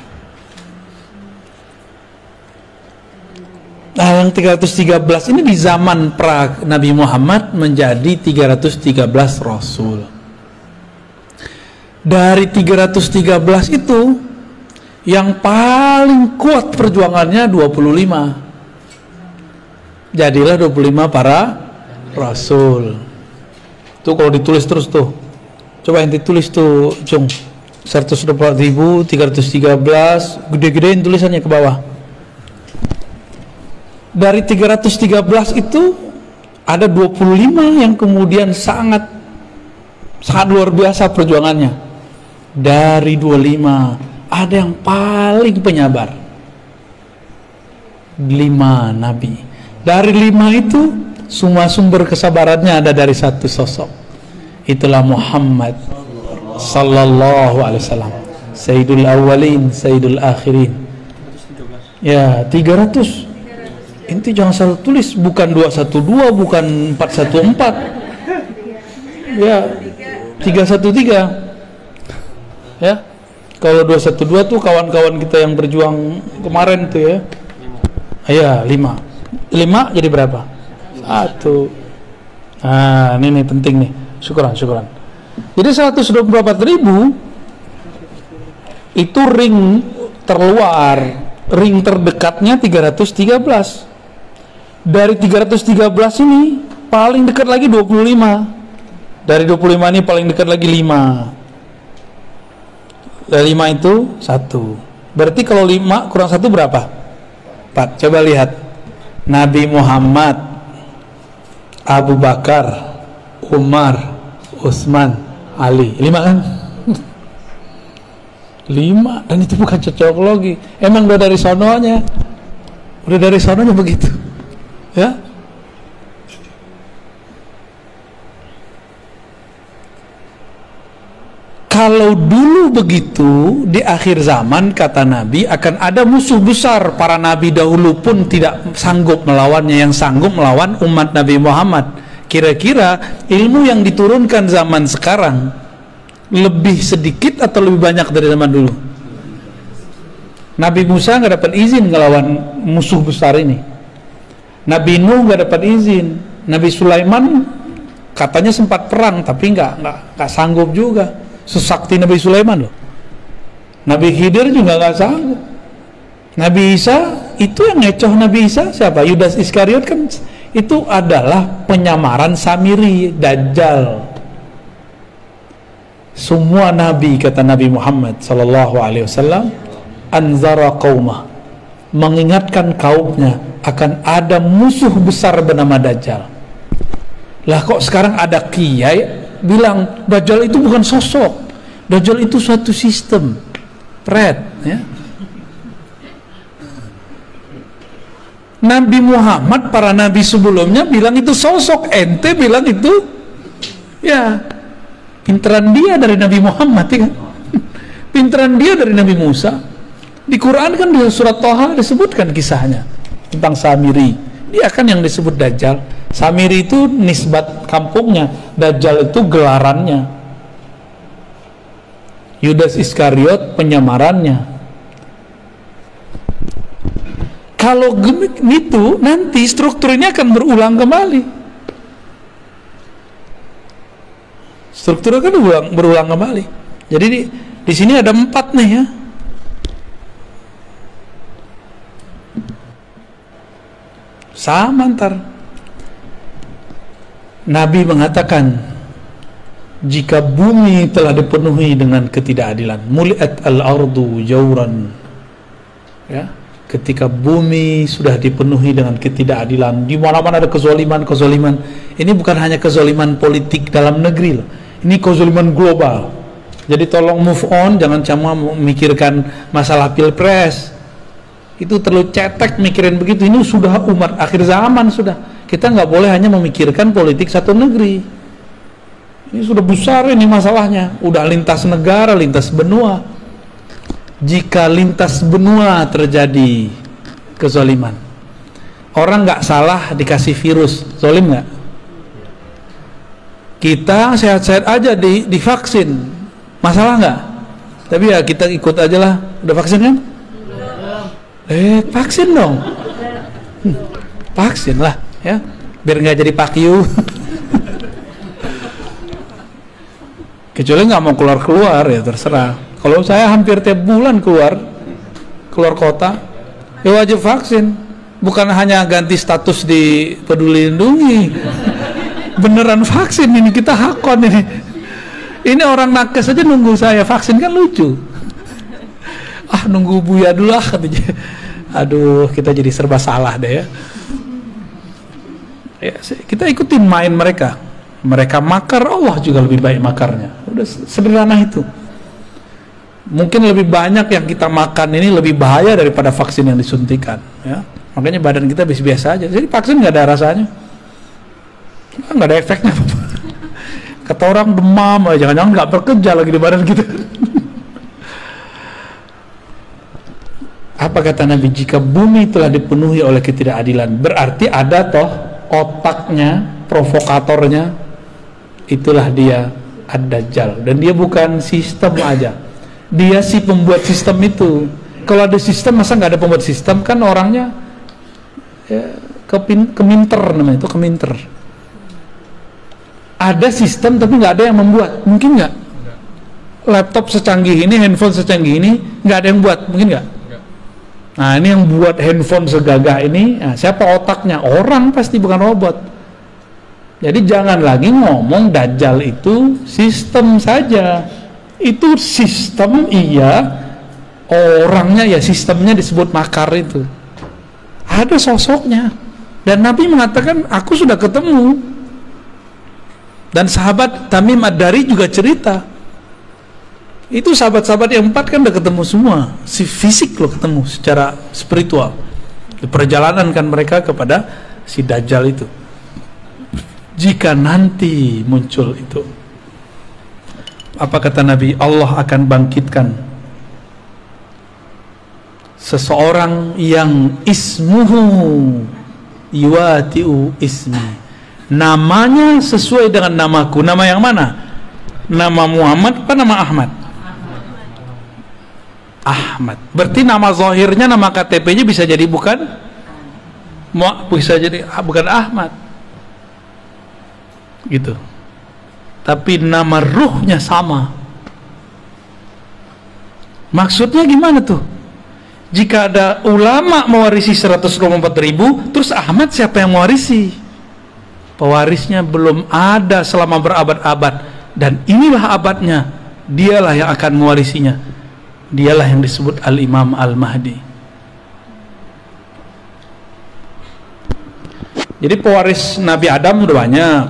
B: Nah, yang 313 ini di zaman pra Nabi Muhammad menjadi 313 Rasul. Dari 313 itu yang paling kuat perjuangannya 25. Jadilah 25 para Rasul. Tuh kalau ditulis terus tuh. Coba yang ditulis tuh, Cung. 124.000, 313, gede-gedein tulisannya ke bawah. Dari 313 itu ada 25 yang kemudian sangat luar biasa perjuangannya. Dari 25 ada yang paling penyabar, 5 nabi. Dari 5 itu semua sumber kesabarannya ada dari satu sosok. Itulah Muhammad sallallahu alaihi wasallam, Sayyidul Awwalin, Sayyidul Akhirin. Ya, 300. Inti jangan salah tulis, bukan 212, bukan 414. Ya, 313. Ya. Kalau 212 tuh kawan-kawan kita yang berjuang kemarin tuh ya. Iya, 5. 5 jadi berapa? 1. Nah, ini penting nih. Syukuran. Jadi 124.000 itu ring terluar, ring terdekatnya 313. Dari 313 ini paling dekat lagi 25. Dari 25 ini paling dekat lagi 5. Dari 5 itu 1. Berarti kalau 5 kurang 1 berapa? 4. Coba lihat. Nabi Muhammad, Abu Bakar, Umar, Utsman, Ali. 5 kan? 5. Dan itu bukan cocok logi. Emang udah dari sononya. Udah dari sononya begitu. Ya. Kalau dulu begitu, di akhir zaman kata Nabi akan ada musuh besar. Para nabi dahulu pun tidak sanggup melawannya, yang sanggup melawan umat Nabi Muhammad. Kira-kira ilmu yang diturunkan zaman sekarang lebih sedikit atau lebih banyak dari zaman dulu? Nabi Musa nggak dapat izin ngelawan musuh besar ini. Nabi Nuh nggak dapat izin. Nabi Sulaiman katanya sempat perang tapi nggak sanggup juga. Sesakti Nabi Sulaiman loh. Nabi Khidir juga nggak sanggup. Nabi Isa itu yang ngecoh Nabi Isa siapa? Yudas Iskariot kan itu adalah penyamaran Samiri, Dajjal. Semua nabi kata Nabi Muhammad sallallahu alaihi wasallam anzara qaumah, mengingatkan kaumnya akan ada musuh besar bernama Dajjal. Lah kok sekarang ada kiai bilang Dajjal itu bukan sosok, Dajjal itu suatu sistem, ya. Nabi Muhammad, para nabi sebelumnya bilang itu sosok, ente bilang itu ya pinteran dia dari Nabi Muhammad ya kan? Pinteran dia dari Nabi Musa. Di Quran kan di surat Thaha disebutkan kisahnya tentang Samiri. Dia kan yang disebut Dajjal. Samiri itu nisbat kampungnya, Dajjal itu gelarannya. Yudas Iskariot penyamarannya. Kalau gitu nanti struktur ini akan berulang kembali. Struktur kan berulang kembali. Jadi di sini ada 4 nih ya. Sama ntar. Nabi mengatakan jika bumi telah dipenuhi dengan ketidakadilan, muliat al-ardu jawran, ya, ketika bumi sudah dipenuhi dengan ketidakadilan, di mana-mana ada kezaliman, ini bukan hanya kezaliman politik dalam negeri loh, ini kezaliman global. Jadi tolong move on, jangan cuma memikirkan masalah pilpres. Itu terlalu cetek mikirin begitu. Ini sudah umat akhir zaman sudah. Kita nggak boleh hanya memikirkan politik satu negeri. Ini sudah besar ini masalahnya. Udah lintas negara, lintas benua. jika lintas benua terjadi kezaliman. Orang nggak salah dikasih virus, zalim nggak? Kita sehat-sehat aja divaksin, masalah nggak? Tapi ya kita ikut aja lah. Udah vaksin kan? Vaksin dong. Vaksin lah ya, biar nggak jadi pakyu. Kecuali nggak mau keluar ya terserah. Kalau saya hampir tiap bulan keluar kota, ya wajib vaksin. Bukan hanya ganti status di Peduli Lindungi, beneran vaksin ini, kita hakon ini. Ini orang nakes aja nunggu saya vaksin, kan lucu. Nunggu Buya dulu lah katanya. Aduh, kita jadi serba salah deh ya. Kita ikutin main mereka. Mereka makar, Allah juga lebih baik makarnya. Udah sederhana itu. Mungkin lebih banyak yang kita makan ini lebih bahaya daripada vaksin yang disuntikan ya. Makanya badan kita biasa aja. Jadi vaksin nggak ada rasanya, nggak ada efeknya. Kata orang demam, jangan-jangan nggak bekerja lagi di badan kita. Apa kata Nabi? Jika bumi telah dipenuhi oleh ketidakadilan, berarti ada toh otaknya, provokatornya, itulah dia Ad-Dajjal. Dan dia bukan sistem aja, dia si pembuat sistem itu. Kalau ada sistem, masa nggak ada pembuat sistem? Kan orangnya ya, keminter namanya itu, keminter. Ada sistem tapi nggak ada yang membuat, mungkin nggak? Laptop secanggih ini, handphone secanggih ini, nggak ada yang buat, mungkin nggak? Nah, ini yang buat handphone segagah ini, nah, siapa otaknya? Orang pasti, bukan robot. Jadi jangan lagi ngomong Dajjal itu sistem saja. Itu sistem iya, orangnya ya sistemnya disebut makar itu. Ada sosoknya. Dan Nabi mengatakan, aku sudah ketemu. Dan sahabat Tamim Ad-Dari juga cerita. Itu sahabat-sahabat yang 4 kan udah ketemu semua. Si fisik loh ketemu secara spiritual. Di perjalanan kan mereka kepada si Dajjal itu. Jika nanti muncul itu, apa kata Nabi? Allah akan bangkitkan seseorang yang ismuhu yuwatiu ismi, namanya sesuai dengan namaku. Nama yang mana? Nama Muhammad apa nama Ahmad? Ahmad. Berarti nama zahirnya, nama KTP-nya bisa jadi bukan Ahmad gitu, tapi nama ruhnya sama. Maksudnya gimana tuh? Jika ada ulama mewarisi 124.000, terus Ahmad siapa yang mewarisi? Pewarisnya belum ada selama berabad-abad, dan inilah abadnya, dialah yang akan mewarisinya. Dialah yang disebut Al-Imam Al-Mahdi. Jadi pewaris Nabi Adam udah banyak,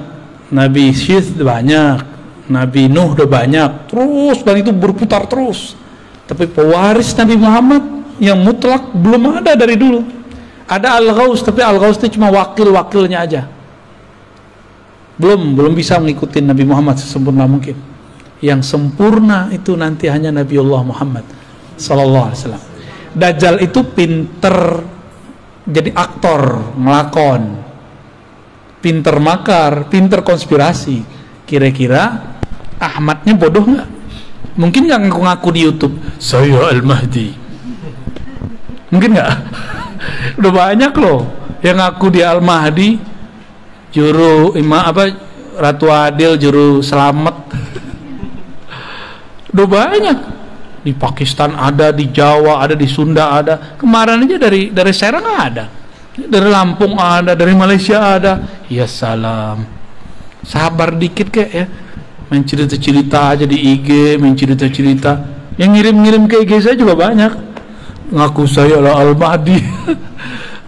B: Nabi Syith udah banyak, Nabi Nuh udah banyak, terus, dan itu berputar terus. Tapi pewaris Nabi Muhammad yang mutlak belum ada dari dulu. Ada Al-Ghaus, tapi Al-Ghaus itu cuma wakil-wakilnya aja. Belum bisa mengikuti Nabi Muhammad sesempurna mungkin. Yang sempurna itu nanti hanya Nabiullah Muhammad sallallahu alaihi wasallam. Dajjal itu pinter jadi aktor, ngelakon, pinter makar, pinter konspirasi. Kira-kira Ahmadnya bodoh nggak? Mungkin nggak ngaku-ngaku di YouTube saya Al-Mahdi? Mungkin nggak? Udah banyak loh yang ngaku di Al-Mahdi, juru Ratu Adil, juru selamat. Udah banyak. Di Pakistan ada, di Jawa ada, di Sunda ada. Kemarin aja dari Serang ada, dari Lampung ada, dari Malaysia ada. Ya salam, sabar dikit kek ya. Main cerita-cerita aja di IG, main cerita-cerita. Yang ngirim-ngirim ke IG saya juga banyak, ngaku saya lah Al-Mahdi.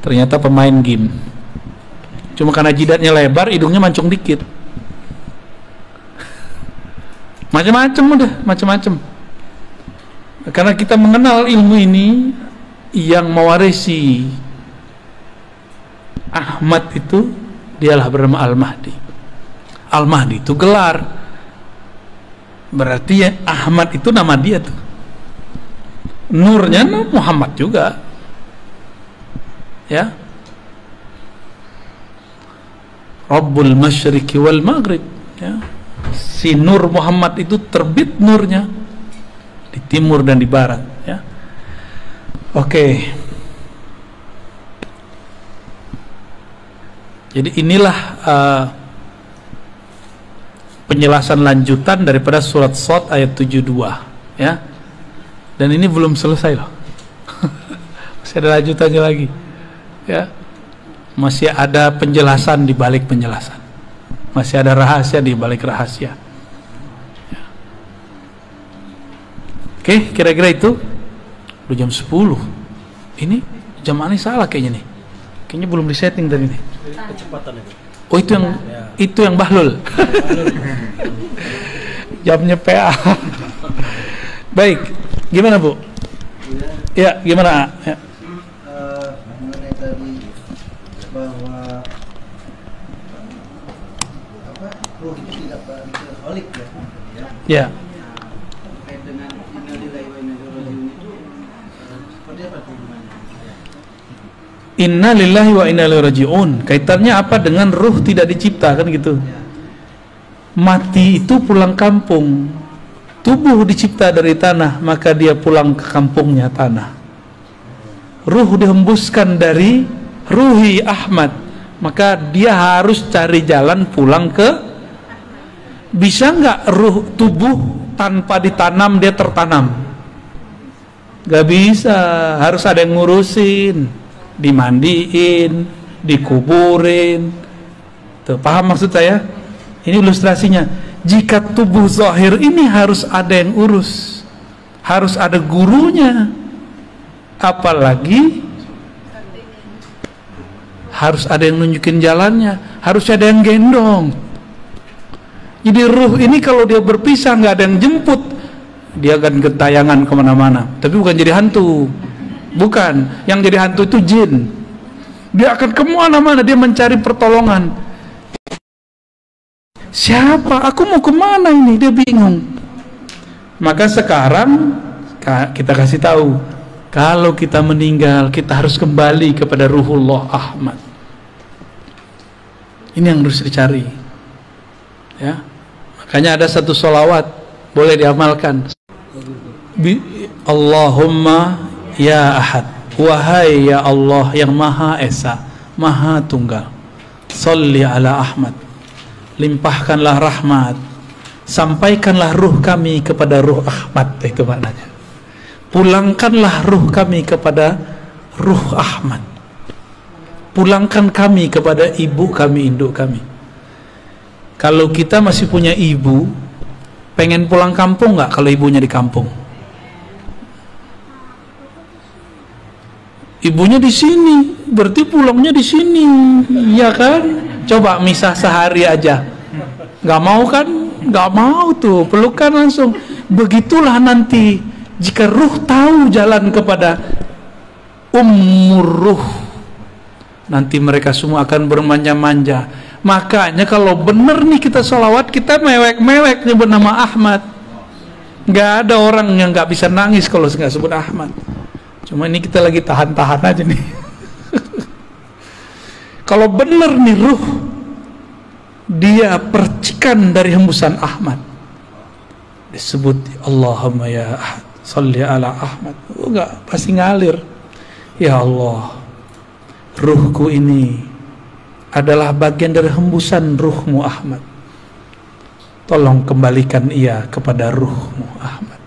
B: Ternyata pemain game. Cuma karena jidatnya lebar, hidungnya mancung dikit. Macam-macam udah, macam-macam. Karena kita mengenal ilmu ini, yang mewarisi Ahmad itu dialah bernama Al-Mahdi. Al-Mahdi itu gelar. Berarti ya Ahmad itu nama dia tuh. nurnya Muhammad juga, ya. Rabbul Masyriqi wal Maghrib, ya. Si nur Muhammad itu terbit nurnya di timur dan di barat, ya. Oke. Jadi inilah penjelasan lanjutan daripada surat Shad ayat 72, ya. Dan ini belum selesai loh. Masih ada lanjutannya lagi, ya. Masih ada penjelasan di balik penjelasan. Masih ada rahasia di balik rahasia, ya. Oke, kira-kira itu. Udah jam 10. Ini jam ini salah kayaknya nih. Kayaknya belum disetting tadi nih.
A: Kecepatan itu.
B: Oh, itu yang Bahlul. Jamnya PA. Baik, gimana Bu? Ya, gimana? Ya.
A: Mengenai tadi bahwa ruh itu tidak berholik, ya.
B: Ya.
A: Terkait dengan innalillahi wa inna ilaihi raji'un itu seperti apa hubungannya?
B: Inna lillahi wa inna ilaihi raji'un. Kaitannya apa dengan ruh tidak dicipta, kan gitu. Mati itu pulang kampung. Tubuh dicipta dari tanah, maka dia pulang ke kampungnya tanah. Ruh dihembuskan dari ruhi Ahmad, maka dia harus cari jalan pulang ke. Bisa nggak ruh tubuh tanpa ditanam dia tertanam? Gak bisa, harus ada yang ngurusin. Dimandiin, dikuburin. Tuh, paham maksud saya? Ini ilustrasinya. Jika tubuh zahir ini harus ada yang urus, harus ada gurunya, apalagi harus ada yang nunjukin jalannya, harus ada yang gendong. Jadi ruh ini kalau dia berpisah nggak ada yang jemput, dia akan gentayangan kemana-mana. Tapi bukan jadi hantu. Bukan, yang jadi hantu itu jin. Dia akan kemana-mana, dia mencari pertolongan. Siapa? Aku mau kemana ini? Dia bingung. Maka sekarang kita kasih tahu, kalau kita meninggal, kita harus kembali kepada Ruhullah Ahmad. Ini yang harus dicari, ya. Makanya ada satu sholawat, boleh diamalkan. Allahumma ya Ahad, wahai ya Allah yang Maha Esa, Maha Tunggal, Sholli ala Ahmad, limpahkanlah rahmat, sampaikanlah ruh kami kepada ruh Ahmad. Itu maknanya. Pulangkanlah ruh kami kepada ruh Ahmad. Pulangkan kami kepada ibu kami, induk kami. Kalau kita masih punya ibu, pengen pulang kampung nggak kalau ibunya di kampung? Ibunya di sini, berarti pulangnya di sini, ya kan? Coba misah sehari aja, nggak mau kan? Nggak mau tuh, pelukan langsung. Begitulah nanti jika ruh tahu jalan kepada ummur ruh, nanti mereka semua akan bermanja-manja. Makanya kalau bener nih kita sholawat, kita mewek-mewek nyebut nama Ahmad. Nggak ada orang yang nggak bisa nangis kalau nggak sebut Ahmad. Cuma ini kita lagi tahan-tahan aja nih. Kalau bener nih ruh, dia percikan dari hembusan Ahmad, disebut Allahumma ya Ahad, Sholli ala Ahmad. Enggak, pasti ngalir. Ya Allah, ruhku ini adalah bagian dari hembusan ruhmu Ahmad. Tolong kembalikan ia kepada ruhmu Ahmad.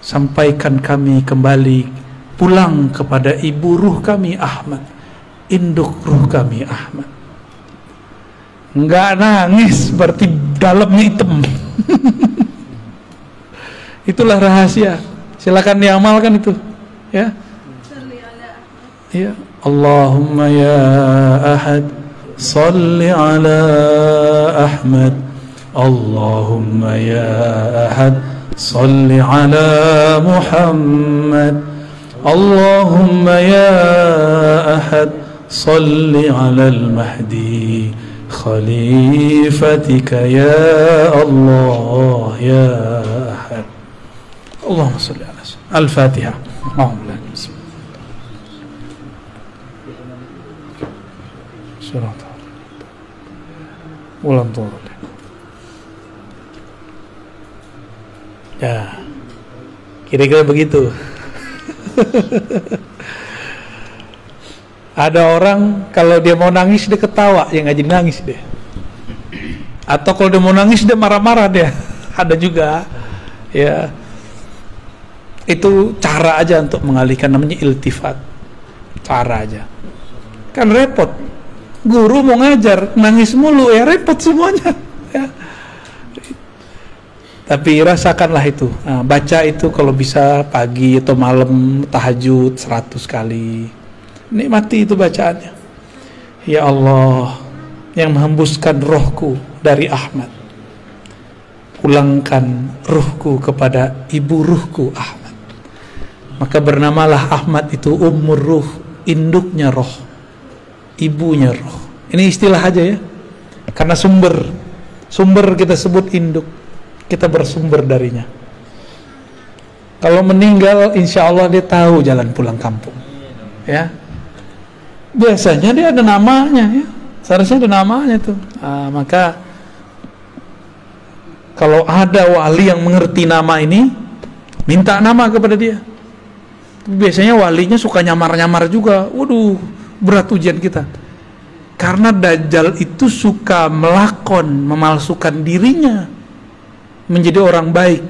B: Sampaikan kami kembali pulang kepada ibu ruh kami Ahmad, induk ruh kami Ahmad. Enggak nangis, berarti dalamnya hitam. Itulah rahasia. Silakan diamalkan itu, ya. Ya, Allahumma ya Ahad, Sholli ala Ahmad. Allahumma ya Ahad, Sholli ala Muhammad. Allahumma ya Ahad, Sholli ala al-Mahdi khalifatika ya Allah ya Ahad. Allahumma sholli ala Al-Fatihah. Oh, surah ulang turun. Ya, kira-kira begitu. Ada orang kalau dia mau nangis dia ketawa, ya nggak jadi nangis deh. Atau kalau dia mau nangis dia marah-marah dia. Ada juga, ya. Itu cara aja untuk mengalihkan, namanya iltifat. Cara aja. Kan repot. Guru mau ngajar nangis mulu, ya repot semuanya. Ya. Tapi rasakanlah itu. Nah, baca itu kalau bisa pagi atau malam tahajud 100 kali. Nikmati itu bacaannya. Ya Allah yang menghembuskan rohku dari Ahmad, pulangkan ruhku kepada ibu ruhku Ahmad. Maka bernamalah Ahmad itu ummur ruh, induknya roh, ibunya roh. Ini istilah aja ya, karena sumber kita sebut induk, kita bersumber darinya. Kalau meninggal insya Allah dia tahu jalan pulang kampung, ya. Biasanya dia ada namanya, ya. Seharusnya ada namanya tuh. Maka kalau ada wali yang mengerti nama ini, minta nama kepada dia. Biasanya walinya suka nyamar-nyamar juga. Waduh, berat ujian kita. Karena Dajjal itu suka melakon, memalsukan dirinya menjadi orang baik.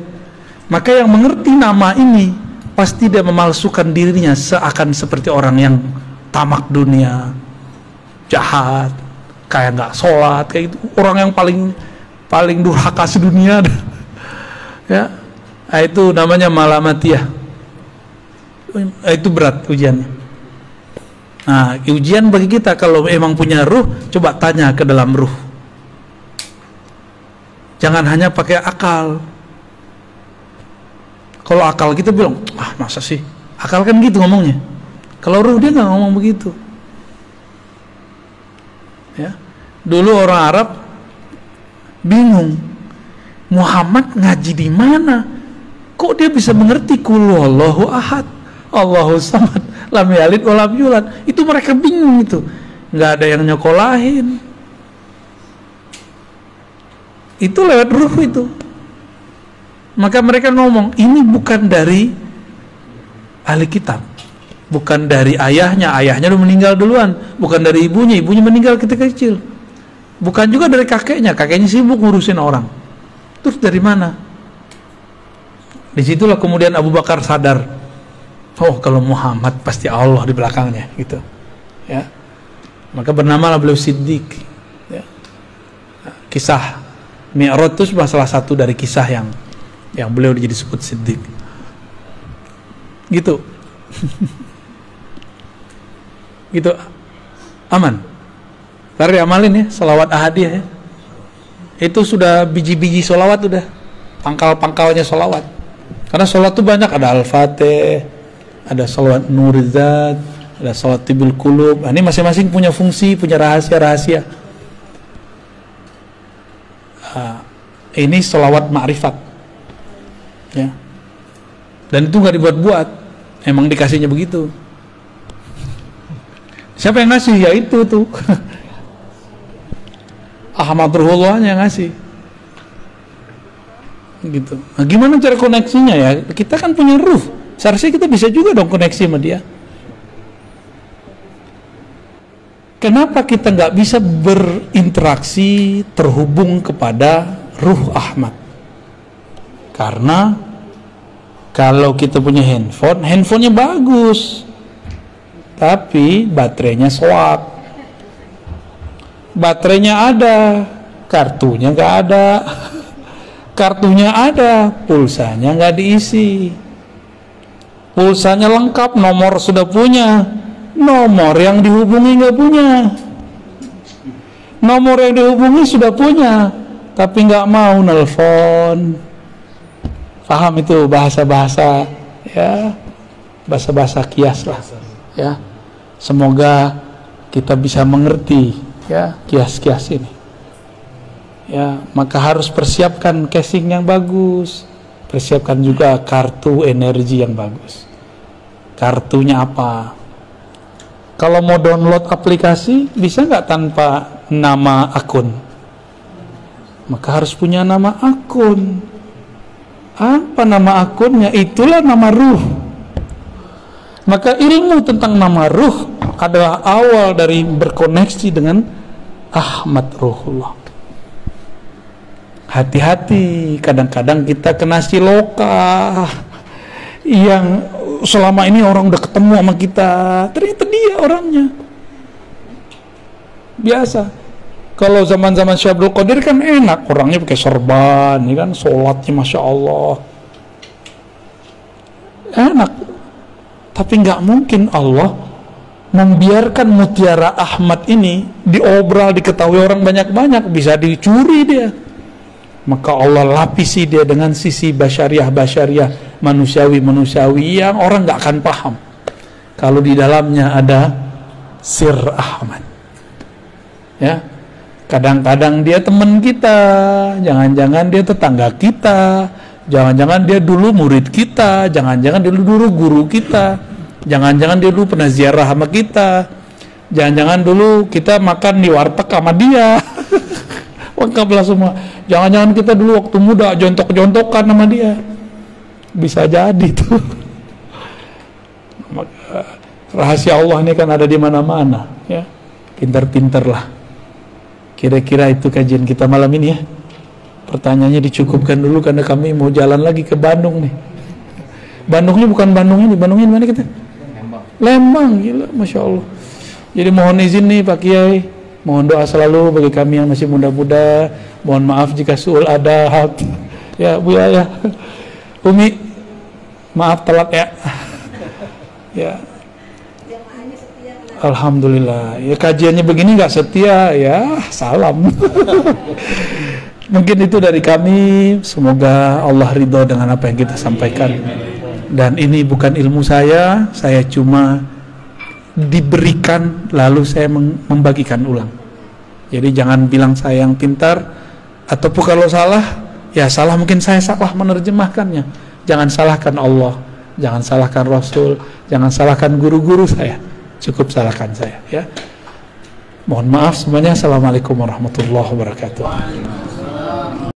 B: Maka yang mengerti nama ini pasti dia memalsukan dirinya seakan seperti orang yang tamak dunia, jahat, kayak nggak sholat, kayak gitu. Orang yang paling durhaka sedunia. Ya, itu namanya malamatiyah. Itu berat ujiannya. Nah, ujian bagi kita kalau emang punya ruh, coba tanya ke dalam ruh. Jangan hanya pakai akal. Kalau akal kita bilang, masa sih? Akal kan gitu ngomongnya. Kalau ruh dia nggak ngomong begitu. Ya, dulu orang Arab bingung, Muhammad ngaji di mana? Kok dia bisa mengerti qul huwallahu ahad, Allahu samad, lam yalid wa lam yulad? Itu mereka bingung itu. Nggak ada yang nyokolahin. Itu lewat ruh itu. Maka mereka ngomong, ini bukan dari ahli kitab, bukan dari ayahnya udah meninggal duluan, bukan dari ibunya meninggal ketika kecil, bukan juga dari kakeknya sibuk ngurusin orang. Terus dari mana? Disitulah kemudian Abu Bakar sadar, oh kalau Muhammad pasti Allah di belakangnya gitu, ya. Maka bernamalah beliau Siddiq, ya. Kisah Mi'raj itu salah satu dari kisah yang beliau jadi disebut Siddiq gitu. Gitu, aman. Ntar diamalin ya, sholawat ahadiyah ya. Itu sudah biji-biji sholawat, udah pangkal-pangkalnya sholawat. Karena sholawat itu banyak, ada Al-Fatih, ada sholawat Nurizat, ada sholawat Tibul Qulub. Nah, ini masing-masing punya fungsi, punya rahasia-rahasia. Ini sholawat ma'rifat, ya. Dan itu nggak dibuat-buat, emang dikasihnya begitu. Siapa yang ngasih? Ya itu tuh Ahmad Ruhullah yang ngasih gitu. Nah, gimana cara koneksinya ya? Kita kan punya ruh, seharusnya kita bisa juga dong koneksi sama dia. Kenapa kita nggak bisa berinteraksi, terhubung kepada ruh Ahmad? Karena kalau kita punya handphonenya bagus, tapi baterainya swap. Baterainya ada, kartunya nggak ada. Kartunya ada, pulsanya nggak diisi. Pulsanya lengkap, nomor sudah punya, nomor yang dihubungi nggak punya. Nomor yang dihubungi sudah punya, tapi nggak mau nelpon. Paham itu bahasa-bahasa, ya, bahasa-bahasa kias lah, ya. Semoga kita bisa mengerti, ya, kias-kias ini. Ya, maka harus persiapkan casing yang bagus, persiapkan juga kartu energi yang bagus. kartunya apa. Kalau mau download aplikasi, bisa nggak tanpa nama akun? Maka harus punya nama akun. Apa nama akunnya? Itulah nama ruh. Maka ilmu tentang nama ruh adalah awal dari berkoneksi dengan Ahmad Ruhullah. Hati-hati, kadang-kadang kita kena siloka yang selama ini orang udah ketemu sama kita, ternyata dia orangnya. Biasa. Kalau zaman-zaman Syekh Abdul Qadir kan enak, orangnya pakai serban, ya kan, sholatnya Masya Allah. Enak. Tapi nggak mungkin Allah membiarkan mutiara Ahmad ini diobral, diketahui orang banyak-banyak, bisa dicuri dia. Maka Allah lapisi dia dengan sisi basyariah, manusiawi yang orang nggak akan paham kalau di dalamnya ada sir Ahmad. Ya, kadang-kadang dia teman kita, jangan-jangan dia tetangga kita, jangan-jangan dia dulu murid kita, jangan-jangan dia dulu guru kita, jangan-jangan dia dulu pernah ziarah sama kita, jangan-jangan dulu kita makan di warteg sama dia. Lengkaplah semua. Jangan-jangan kita dulu waktu muda jontok-jontokan sama dia. Bisa jadi tuh. Rahasia Allah ini kan ada di mana-mana, ya. Pintar-pintarlah. Kira-kira itu kajian kita malam ini ya. Pertanyaannya dicukupkan dulu karena kami mau jalan lagi ke Bandung nih. Bandungnya bukan Bandung ini, Bandungnya di mana kita? Lembang, gila, Masya Allah. Jadi mohon izin nih Pak Kiai, mohon doa selalu bagi kami yang masih muda-muda. Mohon maaf jika suul adab. Ya Bu ya. Umi, maaf telat ya. Ya. Alhamdulillah. Ya kajiannya begini nggak setia ya, salam. Mungkin itu dari kami. Semoga Allah ridho dengan apa yang kita sampaikan. Dan ini bukan ilmu saya cuma diberikan lalu saya membagikan ulang. Jadi jangan bilang saya yang pintar, ataupun kalau salah, ya salah mungkin saya salah menerjemahkannya. Jangan salahkan Allah, jangan salahkan Rasul, jangan salahkan guru-guru saya. Cukup salahkan saya, ya. Mohon maaf semuanya. Assalamualaikum warahmatullahi wabarakatuh.